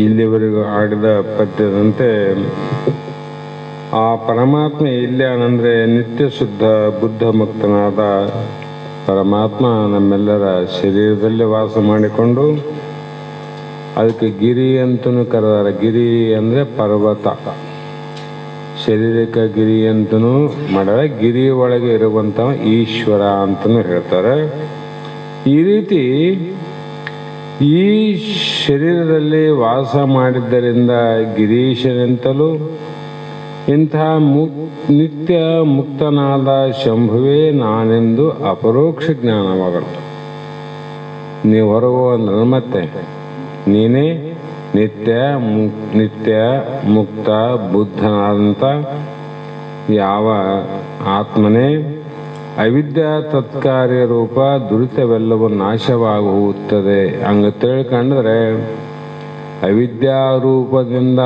ಇಲ್ಲಿವರೆಗೂ ಆಡಿದ ಪದ್ಯದಂತೆ ಆ ಪರಮಾತ್ಮ ಇಲ್ಲೇನಂದರೆ ನಿತ್ಯ ಶುದ್ಧ ಬುದ್ಧ ಮುಕ್ತನಾದ ಪರಮಾತ್ಮ ನಮ್ಮೆಲ್ಲರ ಶರೀರದಲ್ಲಿ ವಾಸ ಮಾಡಿಕೊಂಡು, ಅದಕ್ಕೆ ಗಿರಿ ಅಂತಲೂ ಕರೆದಾರೆ. ಗಿರಿ ಅಂದರೆ ಪರ್ವತ, ಶರೀರಕ್ಕೆ ಗಿರಿ ಅಂತಲೂ ಮಾಡ್ಯಾರ. ಗಿರಿ ಒಳಗೆ ಇರುವಂಥ ಈಶ್ವರ ಅಂತಲೂ ಹೇಳ್ತಾರೆ. ಈ ರೀತಿ ಈ ಶರೀರದಲ್ಲಿ ವಾಸ ಮಾಡಿದ್ದರಿಂದ ಗಿರೀಶನೆಂತಲೂ, ಇಂಥ ನಿತ್ಯ ಮುಕ್ತನಾದ ಶಂಭುವೇ ನಾನೆಂದು ಅಪರೋಕ್ಷ ಜ್ಞಾನವಾಗಲು. ನೀವು ಹೊರಗೋ ಅಂದ್ರೆ ಮತ್ತೆ ನೀನೇ ನಿತ್ಯ ಮುಕ್ತ ಬುದ್ಧನಾದಂಥ ಯಾವ ಆತ್ಮನೇ ಅವಿದ್ಯಾ ತತ್ಕಾರ್ಯ ರೂಪ ದುರಿತವೆಲ್ಲವೂ ನಾಶವಾಗಿ ಹೋಗುತ್ತದೆ. ಹಂಗೆ ತಿಳ್ಕೊಂಡ್ರೆ ಅವಿದ್ಯಾ ರೂಪದಿಂದ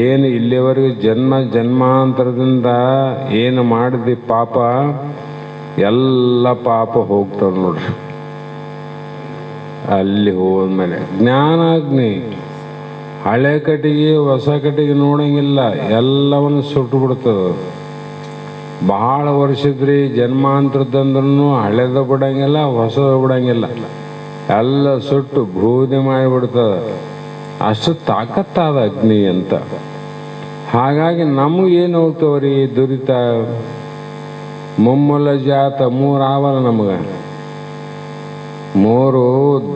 ಏನು ಇಲ್ಲಿವರೆಗೂ ಜನ್ಮ ಜನ್ಮಾಂತರದಿಂದ ಏನು ಮಾಡಿದಿ ಪಾಪ ಎಲ್ಲ ಪಾಪ ಹೋಗ್ತದೆ ನೋಡ್ರಿ. ಅಲ್ಲಿ ಹೋದ್ಮೇಲೆ ಜ್ಞಾನಾಗ್ನಿ ಹಳೆ ಕಟ್ಟಿಗೆ ಹೊಸ ಕಟ್ಟಿಗೆ ನೋಡಂಗಿಲ್ಲ, ಎಲ್ಲವನ್ನು ಸುಟ್ಟು ಬಿಡ್ತದ. ಬಹಳ ವರ್ಷದ್ರಿ ಜನ್ಮಾಂತರದಂದ್ರೂ ಹಳೆದ ಬಿಡಂಗಿಲ್ಲ, ಹೊಸದ ಬಿಡಂಗಿಲ್ಲ, ಎಲ್ಲ ಸುಟ್ಟು ಬೂದಿ ಮಾಡಿಬಿಡ್ತದ. ಅಷ್ಟು ತಾಕತ್ತಾದ ಅಗ್ನಿ ಅಂತ. ಹಾಗಾಗಿ ನಮಗೇನು ಹೋಗ್ತವ್ರಿ ದುರಿತ? ಮುಮ್ಮೂಲ ಜಾತ ಮೂರು ಆವಲ್ಲ, ನಮಗೆ ಮೂರು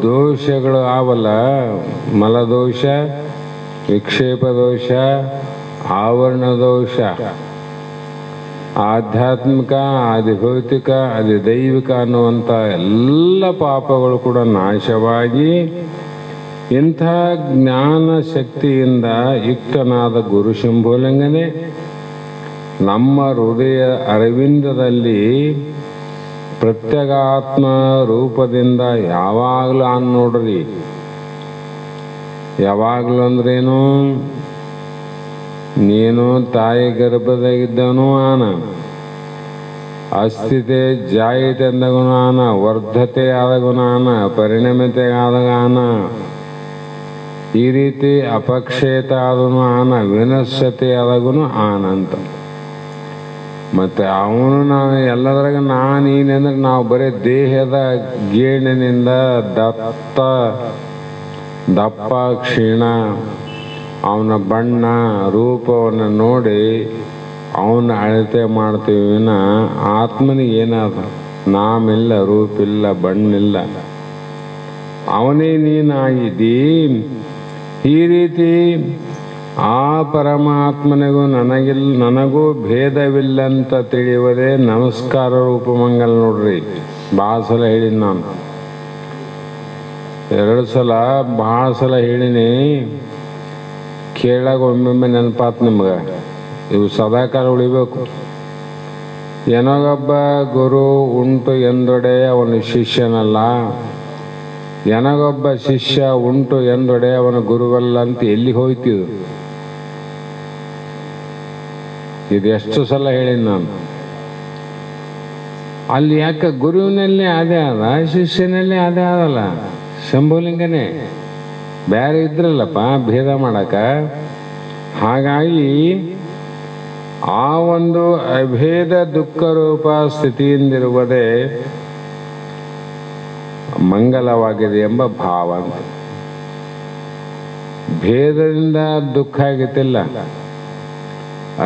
ದೋಷಗಳು ಆವಲ್ಲ. ಮಲದೋಷ, ವಿಕ್ಷೇಪ ದೋಷ, ಆವರಣ ದೋಷ. ಆಧ್ಯಾತ್ಮಿಕ, ಆದಿಭೌತಿಕ, ಆದಿದೈವಿಕ ಅನ್ನುವಂಥ ಎಲ್ಲ ಪಾಪಗಳು ಕೂಡ ನಾಶವಾಗಿ ಇಂಥ ಜ್ಞಾನ ಶಕ್ತಿಯಿಂದ ಯುಕ್ತನಾದ ಗುರು ಶಂಭುಲಿಂಗನೇ ನಮ್ಮ ಹೃದಯ ಅರವಿಂದದಲ್ಲಿ ಪ್ರತ್ಯಗಾತ್ಮ ರೂಪದಿಂದ ಯಾವಾಗಲೂ ನೋಡ್ರಿ. ಯಾವಾಗಲೂ ಅಂದ್ರೇನು? ನೀನು ತಾಯಿ ಗರ್ಭದಾಗಿದ್ದವನು ಆನ, ಅಸ್ಥಿತೆ ಜಾಯಿತೆ ಅಂದಾಗೂ ಆನ, ವರ್ಧತೆ ಆದಾಗೂ ಆನ, ಪರಿಣಮತೆ ಆದಾಗ ಆನ, ಈ ರೀತಿ ಅಪಕ್ಷೇತ ಆದನು ಆನ, ವಿನಶ್ಯತೆ ಆದಾಗೂ ಆನ ಅಂತ. ಮತ್ತು ಅವನು ನಾನು ಎಲ್ಲದ್ರಾಗ ನಾನೀನೆಂದ್ರೆ ನಾವು ಬರೀ ದೇಹದ ಗೇಣಿನಿಂದ ದಪ್ಪ ಕ್ಷೀಣ ಅವನ ಬಣ್ಣ ರೂಪವನ್ನು ನೋಡಿ ಅವನ ಅಳತೆ ಮಾಡ್ತೀವಿ ವಿನ ಆತ್ಮನಿಗೆ ಏನಾದ? ನಾಮಿಲ್ಲ, ರೂಪಿಲ್ಲ, ಬಣ್ಣಿಲ್ಲ, ಅವನೇ ನೀನಾಗಿದ್ದೀ. ಈ ರೀತಿ ಆ ಪರಮಾತ್ಮನಿಗೂ ನನಗೂ ಭೇದವಿಲ್ಲಂತ ತಿಳಿಯುವುದೇ ನಮಸ್ಕಾರ ರೂಪಮಂಗಲ ನೋಡ್ರಿ. ಭಾಳ ಸಲ ಹೇಳಿನಿ ನಾನು, 2 ಸಲ ಭಾಳ ಸಲ ಹೇಳಿನಿ. ಕೇಳಾಗ ಒಮ್ಮೊಮ್ಮೆ ನೆನಪಾತ್ ನಿಮ್ಗೆ. ಇವು ಸದಾಕಾಲ ಉಳಿಬೇಕು. ಏನೊಬ್ಬ ಗುರು ಉಂಟು ಎಂದೊಡೆ ಅವನ ಶಿಷ್ಯನಲ್ಲ, ನನಗೊಬ್ಬ ಶಿಷ್ಯ ಉಂಟು ಎಂದೊಡೆ ಅವನ ಗುರುವಲ್ಲ ಅಂತ ಎಲ್ಲಿ ಹೋಯ್ತಿದ್ದು? ಇದು ಎಷ್ಟು ಸಲ ಹೇಳಿನಿ ನಾನು. ಅಲ್ಲಿ ಯಾಕೆ ಗುರುವಿನಲ್ಲಿ ಅದೇ ಆದ, ಶಿಷ್ಯನಲ್ಲಿ ಅದೇ ಆದಲ್ಲ, ಶಂಭುಲಿಂಗನೇ. ಬೇರೆ ಇದ್ರಲ್ಲಪ್ಪ ಭೇದ ಮಾಡಕ. ಹಾಗಾಗಿ ಆ ಒಂದು ಅಭೇದ ದುಃಖ ರೂಪ ಸ್ಥಿತಿಯಿಂದಿರುವುದೇ ಮಂಗಲವಾಗಿದೆ ಎಂಬ ಭಾವ. ಭೇದದಿಂದ ದುಃಖ ಆಗಿತ್ತಿಲ್ಲ,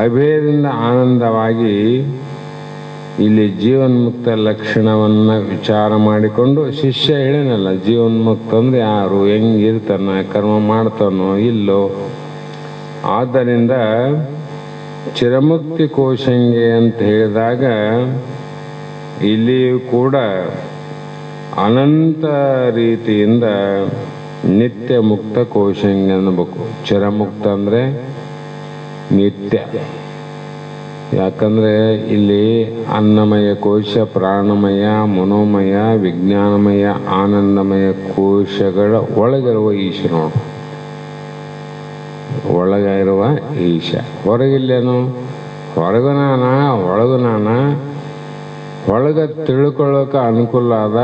ಅಭೇದದಿಂದ ಆನಂದವಾಗಿ ಇಲ್ಲಿ ಜೀವನ್ಮುಕ್ತ ಲಕ್ಷಣವನ್ನು ವಿಚಾರ ಮಾಡಿಕೊಂಡು ಶಿಷ್ಯ ಹೇಳಿನಲ್ಲ, ಜೀವನ್ಮುಕ್ತ ಅಂದ್ರೆ ಯಾರು, ಹೆಂಗಿರ್ತಾನ, ಕರ್ಮ ಮಾಡ್ತಾನೋ ಇಲ್ಲೋ. ಆದ್ದರಿಂದ ಚಿರಮುಕ್ತಿ ಕೋಶಂಗೆ ಅಂತ ಹೇಳಿದಾಗ ಇಲ್ಲಿಯೂ ಕೂಡ ಅನಂತ ರೀತಿಯಿಂದ ನಿತ್ಯ ಮುಕ್ತ ಕೋಶಂಗೆ ಅನ್ನಬೇಕು. ಚಿರಮುಕ್ತ ಅಂದರೆ ನಿತ್ಯ. ಯಾಕಂದರೆ ಇಲ್ಲಿ ಅನ್ನಮಯ ಕೋಶ, ಪ್ರಾಣಮಯ, ಮನೋಮಯ, ವಿಜ್ಞಾನಮಯ, ಆನಂದಮಯ ಕೋಶಗಳ ಒಳಗಿರುವ ಈಶ ನೋಡು. ಒಳಗಿರುವ ಈಶ. ಹೊರಗಿಲ್ಲೇನು? ಹೊರಗು ನಾನ, ಒಳಗು ನಾನ. ಒಳಗೆ ತಿಳ್ಕೊಳ್ಳೋಕೆ ಅನುಕೂಲ ಅದ,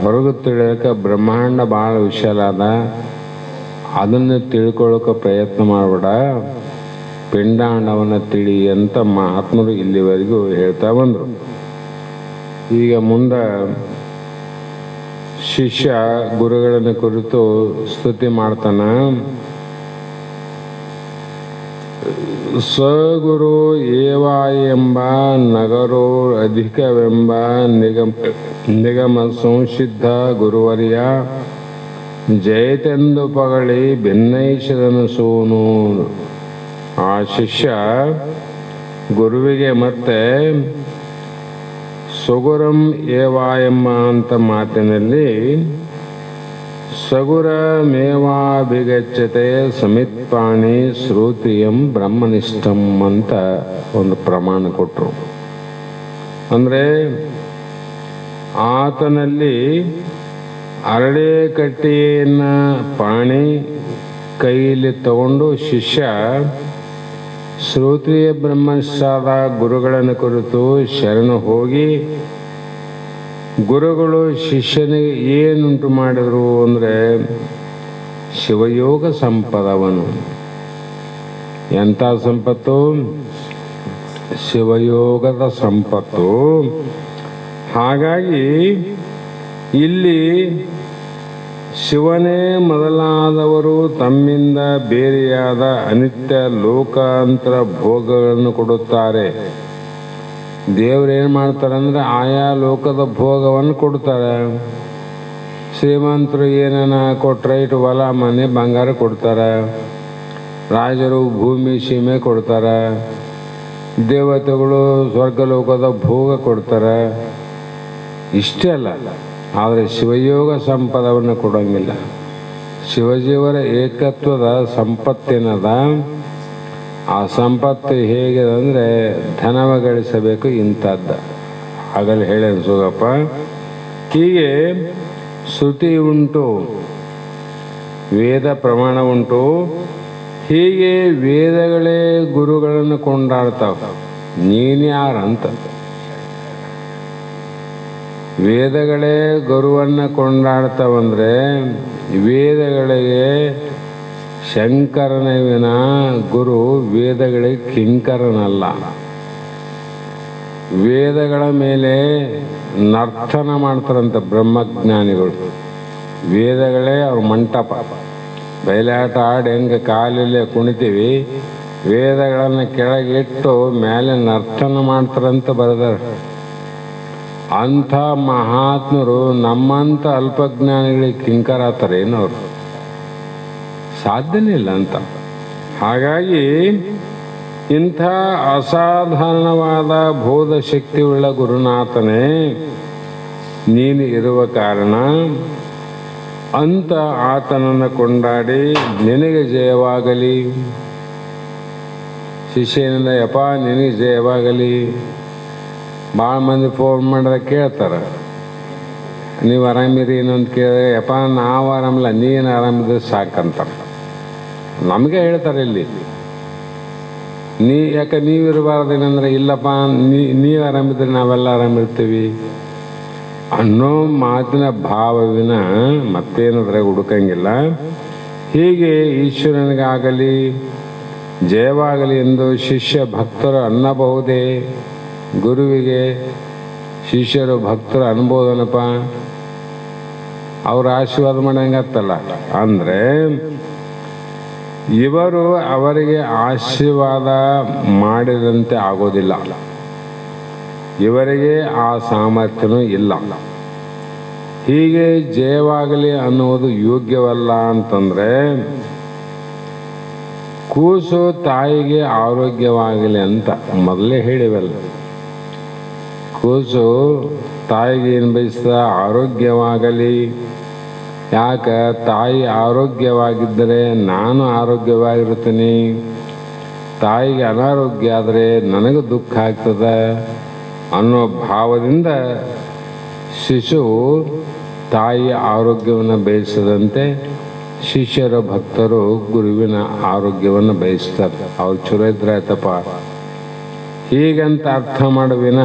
ಹೊರಗೆ ತಿಳಿಯೋಕೆ ಬ್ರಹ್ಮಾಂಡ ಭಾಳ ವಿಶಾಲ ಅದ. ಅದನ್ನು ತಿಳ್ಕೊಳ್ಳೋಕೆ ಪ್ರಯತ್ನ ಮಾಡಬೇಡ, ಪಿಂಡಾಂಡವನ್ನು ತಿಳಿ ಅಂತ ಮಹಾತ್ಮರು ಇಲ್ಲಿವರೆಗೂ ಹೇಳ್ತಾ ಬಂದರು. ಈಗ ಮುಂದೆ ಶಿಷ್ಯ ಗುರುಗಳನ್ನು ಕುರಿತು ಸ್ತುತಿ ಮಾಡ್ತಾನ. ಸಗುರು ಏವ ಎಂಬ ನಗರೋ ಅಧಿಕವೆಂಬ ನಿಗಮ ಸಂಸಿದ್ಧ ಗುರುವರ್ಯ ಜಯತೆಂದು ಪಗಳಿ ಭಿನ್ನೈಷದನು ಸೋನು. ಆ ಶಿಷ್ಯ ಗುರುವಿಗೆ ಮತ್ತೆ ಸಗುರಂ ಏವ ಎಂಬ ಅಂತ ಮಾತಿನಲ್ಲಿ ಸಗುರ ಮೇವಾಭಿಗಚ್ಚತೆ ಸಮಿತ್ಪಾಣಿ ಶ್ರೋತ್ರಿಯಂ ಬ್ರಹ್ಮನಿಷ್ಠಂ ಅಂತ ಒಂದು ಪ್ರಮಾಣ ಕೊಟ್ಟರು. ಅಂದರೆ ಆತನಲ್ಲಿ ಅರಳೆ ಕಟ್ಟಿಯನ್ನು ಪಾಣಿ ಕೈಯಲ್ಲಿ ತಗೊಂಡು ಶಿಷ್ಯ ಶ್ರೋತ್ರಿಯ ಬ್ರಹ್ಮಶ್ರಾದ ಗುರುಗಳನ್ನು ಕುರಿತು ಶರಣು ಹೋಗಿ ಗುರುಗಳು ಶಿಷ್ಯನಿಗೆ ಏನುಂಟು ಮಾಡಿದರು ಅಂದರೆ ಶಿವಯೋಗ ಸಂಪದವನು. ಎಂಥ ಸಂಪತ್ತು? ಶಿವಯೋಗದ ಸಂಪತ್ತು. ಹಾಗಾಗಿ ಇಲ್ಲಿ ಶಿವನೇ ಮೊದಲಾದವರು ತಮ್ಮಿಂದ ಬೇರೆಯಾದ ಅನಿತ್ಯ ಲೋಕಾಂತರ ಭೋಗಗಳನ್ನು ಕೊಡುತ್ತಾರೆ. ದೇವರೇನು ಮಾಡ್ತಾರೆ ಅಂದರೆ ಆಯಾ ಲೋಕದ ಭೋಗವನ್ನು ಕೊಡ್ತಾರೆ. ಶ್ರೀಮಂತರು ಏನನ ಕೊಟ್ಟರೆ ಇಟ್ಟು ಹೊಲ ಮನೆ ಬಂಗಾರ ಕೊಡ್ತಾರೆ. ರಾಜರು ಭೂಮಿ ಸೀಮೆ ಕೊಡ್ತಾರೆ. ದೇವತೆಗಳು ಸ್ವರ್ಗಲೋಕದ ಭೋಗ ಕೊಡ್ತಾರೆ. ಇಷ್ಟೇ ಅಲ್ಲ, ಆದರೆ ಶಿವಯೋಗ ಸಂಪದವನ್ನು ಕೊಡೋಂಗಿಲ್ಲ. ಶಿವಜೀವರ ಏಕತ್ವದ ಸಂಪತ್ತೇನದ, ಆ ಸಂಪತ್ತು ಹೇಗಿದೆ ಅಂದರೆ ಧನವ ಗಳಿಸಬೇಕು ಇಂಥದ್ದು. ಆಗಲೇ ಹೇಳಿ ಸುಗಪ್ಪ. ಹೀಗೆ ಶ್ರುತಿ ಉಂಟು, ವೇದ ಪ್ರಮಾಣ ಉಂಟು. ಹೀಗೆ ವೇದಗಳೇ ಗುರುಗಳನ್ನು ಕೊಂಡಾಡ್ತಾವೆ. ನೀನ್ಯಾರಂತ? ವೇದಗಳೇ ಗುರುವನ್ನು ಕೊಂಡಾಡ್ತಾವಂದರೆ ವೇದಗಳಿಗೆ ಶಂಕರನ ವಿನ ಗುರು ವೇದಗಳಿಗೆ ಕಿಂಕರನಲ್ಲ. ವೇದಗಳ ಮೇಲೆ ನರ್ತನ ಮಾಡ್ತಾರಂತ ಬ್ರಹ್ಮಜ್ಞಾನಿಗಳು. ವೇದಗಳೇ ಅವ್ರ ಮಂಟಪ. ಬಯಲಾಟ ಆಡಿ ಹೆಂಗೆ ಕಾಲಲ್ಲೇ ಕುಣಿತೀವಿ, ವೇದಗಳನ್ನು ಕೆಳಗಿಟ್ಟು ಮೇಲೆ ನರ್ತನ ಮಾಡ್ತಾರಂತ ಬರೆದಾರೆ. ಅಂಥ ಮಹಾತ್ಮರು ನಮ್ಮಂಥ ಅಲ್ಪಜ್ಞಾನಿಗಳಿಗೆ ಕಿಂಕರ ಆತಾರೇನವರು? ಸಾಧ್ಯನೇ ಇಲ್ಲ ಅಂತ. ಹಾಗಾಗಿ ಇಂಥ ಅಸಾಧಾರಣವಾದ ಬೋಧ ಶಕ್ತಿಯುಳ್ಳ ಗುರುನಾಥನೇ ನೀನು ಇರುವ ಕಾರಣ ಅಂತ ಆತನನ್ನು ಕೊಂಡಾಡಿ ನಿನಗೆ ಜಯವಾಗಲಿ. ಶಿಷ್ಯನಿಂದ ಯಪ್ಪ ನಿನಗೆ ಜಯವಾಗಲಿ. ಭಾಳ ಮಂದಿ ಫೋನ್ ಮಾಡಿದ್ರೆ ಕೇಳ್ತಾರೆ, ನೀವು ಆರಾಮಿರಿ ಏನಂತ ಕೇಳಿದ್ರೆ ಯಪ್ಪ ನಾವು ಆರಾಮಿಲ್ಲ, ನೀನು ಆರಾಮಿದ್ರೆ ಸಾಕಂತಾರೆ. ನಮಗೆ ಹೇಳ್ತಾರೆ ಇಲ್ಲಿ, ಯಾಕೆ ನೀವಿರಬಾರ್ದೇನಂದ್ರೆ ಇಲ್ಲಪ್ಪ ನೀವು ಆರಾಮಿದ್ರೆ ನಾವೆಲ್ಲ ಆರಾಮಿರ್ತೀವಿ ಅನ್ನೋ ಮಾತಿನ ಭಾವವಿನ ಮತ್ತೇನದ್ರಾಗ ಹುಡುಕಂಗಿಲ್ಲ. ಹೀಗೆ ಈಶ್ವರನಿಗಾಗಲಿ ಜಯವಾಗಲಿ ಎಂದು ಶಿಷ್ಯ ಭಕ್ತರು ಅನ್ನಬಹುದೇ? ಗುರುವಿಗೆ ಶಿಷ್ಯರು ಭಕ್ತರು ಅನ್ಬೋದನಪ್ಪ. ಅವ್ರ ಆಶೀರ್ವಾದ ಮಾಡಂಗತ್ತಲ್ಲ. ಅಂದರೆ ಇವರು ಅವರಿಗೆ ಆಶೀರ್ವಾದ ಮಾಡಿದಂತೆ ಆಗೋದಿಲ್ಲ. ಇವರಿಗೆ ಆ ಸಾಮರ್ಥ್ಯನೂ ಇಲ್ಲ. ಹೀಗೆ ಜಯವಾಗಲಿ ಅನ್ನುವುದು ಯೋಗ್ಯವಲ್ಲ ಅಂತಂದರೆ ಕೂಸು ತಾಯಿಗೆ ಆರೋಗ್ಯವಾಗಲಿ ಅಂತ ಮೊದಲೇ ಹೇಳಿವಲ್ಲ. ಕೂಸು ತಾಯಿಗೆ ಏನು ಬಯಸ್ತ? ಆರೋಗ್ಯವಾಗಲಿ. ಯಾಕೆ? ತಾಯಿ ಆರೋಗ್ಯವಾಗಿದ್ದರೆ ನಾನು ಆರೋಗ್ಯವಾಗಿರ್ತೀನಿ. ತಾಯಿಗೆ ಅನಾರೋಗ್ಯ ಆದರೆ ನನಗೆ ದುಃಖ ಆಗ್ತದೆ ಅನ್ನೋ ಭಾವದಿಂದ ಶಿಶು ತಾಯಿಯ ಆರೋಗ್ಯವನ್ನು ಬಯಸದಂತೆ ಶಿಷ್ಯರ ಭಕ್ತರು ಗುರುವಿನ ಆರೋಗ್ಯವನ್ನು ಬಯಸ್ತಾರೆ. ಅವ್ರು ಚಲೋ ಇದ್ರೆ ಆಯ್ತಪ್ಪ ಹೀಗಂತ ಅರ್ಥ ಮಾಡುವಿನ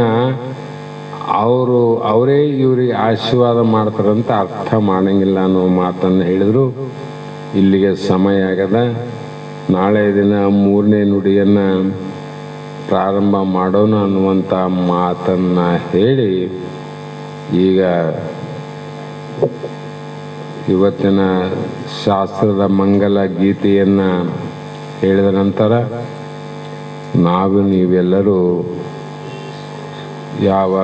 ಅವರೇ ಇವರಿಗೆ ಆಶೀರ್ವಾದ ಮಾಡ್ತಾರಂತ ಅರ್ಥ ಮಾಡಂಗಿಲ್ಲ ಅನ್ನೋ ಮಾತನ್ನು ಹೇಳಿದರು. ಇಲ್ಲಿಗೆ ಸಮಯ ಆಗದ. ನಾಳೆ ದಿನ 3ನೇ ನುಡಿಯನ್ನು ಪ್ರಾರಂಭ ಮಾಡೋಣ ಅನ್ನುವಂಥ ಮಾತನ್ನು ಹೇಳಿ ಈಗ ಇವತ್ತಿನ ಶಾಸ್ತ್ರದ ಮಂಗಲ ಗೀತೆಯನ್ನು ಹೇಳಿದ ನಂತರ ನೀವೆಲ್ಲರೂ ಯಾವ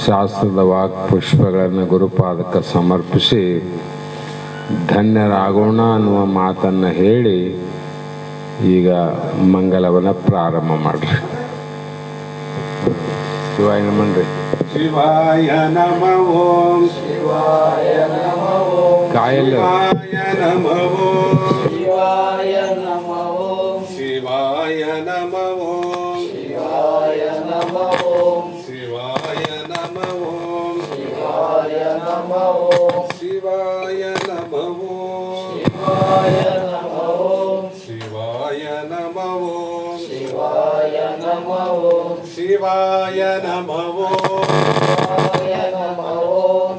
ಶಾಸ್ತ್ರದ ವಾಕ್ಪುಷ್ಪಗಳನ್ನು ಗುರುಪಾದಕ್ಕೆ ಸಮರ್ಪಿಸಿ ಧನ್ಯರಾಗೋಣ ಅನ್ನುವ ಮಾತನ್ನು ಹೇಳಿ ಈಗ ಮಂಗಲವನ್ನು ಪ್ರಾರಂಭ ಮಾಡ್ರಿ. ಶಿವಾಯ ನಮನ್ರಿ. ಶಿವಾಯ ನಮ ಓಂ. ಶಿವಾಯ ನಮ ಓಂ. ಕಾಯಲ್ಲ. ಶಿವಾಯ ನಮ ಓಂ. ಶಿವಾಯ ನಮ ಓಂ. ಶಿವಾಯ ನಮ ಓಂ. ಶಿವಾಯ ನಮ ಓಂ. ಶಿವಾಯ ನಮ ಓಂ. ಶಿವಾಯ ನಮಃ ಓಂ ಶಿವಾಯ ನಮಃ ಓಂ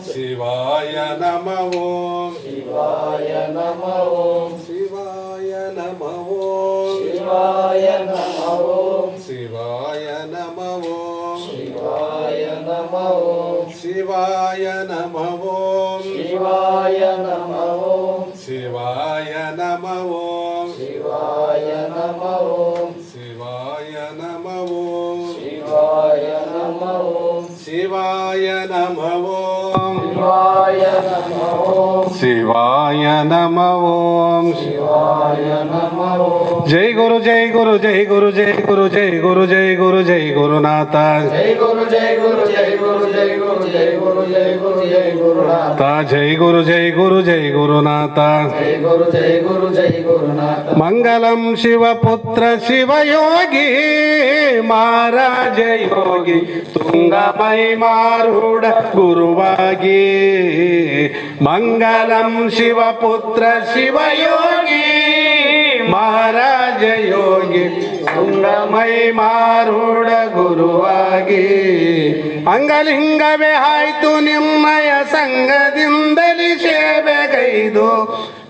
ಶಿವಾಯ ನಮಃ ಓಂ ಶಿವಾಯ ನಮಃ ಓಂ ಶಿವಾಯ ನಮಃ ಓಂ ಶಿವಾಯ ನಮಃ ಓಂ ಶಿವಾಯ ನಮಃ ಓಂ ಶಿವಾಯ ನಮಃ ಓಂ ಶಿವಾಯ ನಮಃ ಓಂ ಶಿವಾಯ ನಮಃ ಓಂ ಶಿವಾಯ ನಮಃ ಓಂ ಶಿವಾಯ ನಮಃ ಓಂ ಶಿವಾಯ ನಮಃ ಓಂ ಶಿವಾಯ ನಮಃ ಓಂ ಶಿವಾಯ ನಮಃ ಓಂ ಶಿವಾಯ ನಮಃ ಓಂ ಶಿವಾಯ ನಮಃ ಓಂ ಜೈ ಗುರು ಜೈ ಗುರು ಜೈ ಗುರು ಜೈ ಗುರು ಜೈ ಗುರು ಜೈ ಗುರು ಜೈ ಗುರುನಾಥ ಜೈ ಗುರು ಜೈ ಗುರು ಜೈ ಗುರು ಜೈ ಗುರು ಜೈ ಗುರು ಜೈ ಗುರು ಜೈ ಗುರುನಾಥ ಜೈ ಗುರು ಜೈ ಗುರು ಜೈ ಗುರುನಾಥ ಜೈ ಗುರು ಜೈ ಗುರು ಜೈ ಗುರುನಾಥ ಮಂಗಲಂ ಶಿವಪುತ್ರ ಶಿವಯೋಗಿ ಮಹಾರಾಜ ಯೋಗಿ ತುಂಗಮೈ ಮಾರೂಢ ಗುರುವಾಗಿ ಮಂಗಲಂ ಶಿವಪುತ್ರ ಶಿವಯೋಗಿ ಮಹಾರಾಜ ಯೋಗಿ ತುಂಗಮೈ ಮಾರೂಢ ಗುರುವಾಗಿ ಅಂಗಲಿಂಗವೇ ಆಯ್ತು ನಿಮ್ಮಯ ಸಂಘದಿಂದಲಿ ಸೇವೆಗೈದು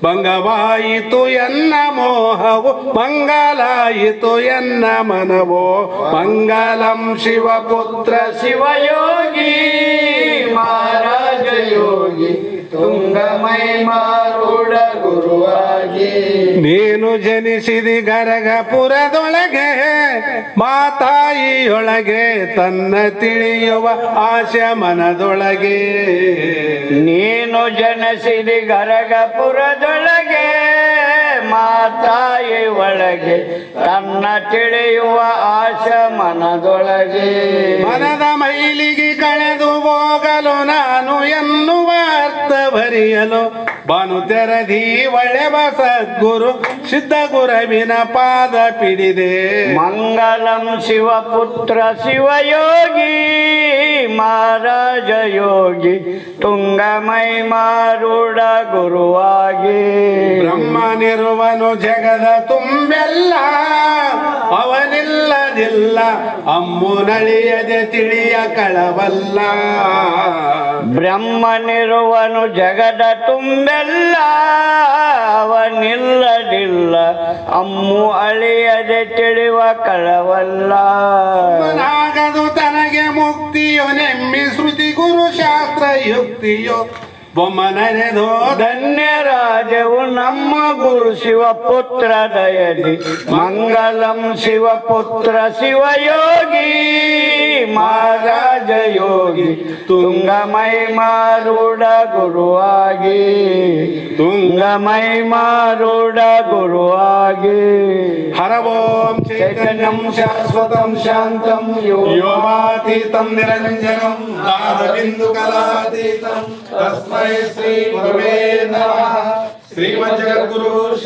ಭಂಗವಾಯಿತು ಎನ್ನ ಮೋಹವು ಮಂಗಲಾಯಿತು ಎನ್ನ ಮನವೋ ಮಂಗಲಂ ಶಿವಪುತ್ರ ಶಿವಯೋಗಿ ಮಹಾರಾಜ ಯೋಗಿ ತುಂಗಮೈ ಮಾರೂಢ ಗುರುವಾಗಿ ನೀನು ಜನಿಸಿದಿ ಗರಗಪುರದೊಳಗೆ ಮಾತಾಯಿಯೊಳಗೆ ತನ್ನ ತಿಳಿಯುವ ಆಶೆ ಮನದೊಳಗೆ ನೀನು ಜನಿಸಿದಿ ಗರಗಪುರದೊಳಗೆ ಮಾತಾಯಿ ಒಳಗೆ ತನ್ನ ತಿಳಿಯುವ ಆಶ ಮನದೊಳಗೆ ಮನದ ಮೈಲಿಗೆ ಕಳೆದು ಹೋಗಲು ನಾನು ಎನ್ನುವ ಅರ್ಥ ಬರೆಯಲು ಬಾನು ತೆರದಿ ಒಳೆವ ಸದ್ಗುರು ಸಿದ್ಧ ಗುರುವಿನ ಪಾದ ಪಿಡಿದೆ ಮಂಗಲಂ ಶಿವಪುತ್ರ ಶಿವಯೋಗಿ ಮಹಾರಾಜ ಯೋಗಿ ತುಂಗಮೈ ಮಾರೂಢ ಗುರುವಾಗಿ ಬ್ರಹ್ಮನಿರುವನು ಜಗದ ತುಂಬೆಲ್ಲ ಅವನಿಲ್ಲದಿಲ್ಲ ಅಮ್ಮುನಳಿಯದೆ ತಿಳಿಯ ಕಳವಲ್ಲ ಬ್ರಹ್ಮನಿರುವನು ಜಗದ ತುಂಬೆಲ್ಲ ಅವನಿಲ್ಲದಿಲ್ಲ ಅಮ್ಮು ಅಳಿಯದೆ ತಿಳಿವ ಕಳವಲ್ಲ ನಾಗದು ತನಗೆ ಮುಕ್ತಿಯೋ ನೆಮ್ಮಿ ಶ್ರುತಿ ಗುರು ಶಾಸ್ತ್ರ ಯುಕ್ತಿಯೋ ಬೊಮ್ಮನರೆದೋ ಧನ್ಯರಾಜವು ನಮ್ಮ ಗುರು ಶಿವಪುತ್ರ ದಯದಿ ಮಂಗಲಂ ಶಿವಪುತ್ರ ಶಿವಯೋಗಿ ಮಹಾರಾಜ ಯೋಗಿ ತುಂಗಮೈ ಮಾರೂಢ ಗುರುವಾಗಿ ತುಂಗಮೈ ಮಾರೂಢ ಗುರುವಾಗಿ ಹರ ಓಂ ಚೈತನ್ಯಂ ಶಾಶ್ವತಂ ಶಾಂತಂ ಯೋಗಾತೀತಂ ನಿರಂಜನಂ ನಾದಬಿಂದು ಕಲಾತೀತಂ ತಸ್ಮೈ ಶ್ರೀ ಗುರುವೇ ನಮಃ ಶ್ರೀಮದ್ ಜಗದ್ಗುರು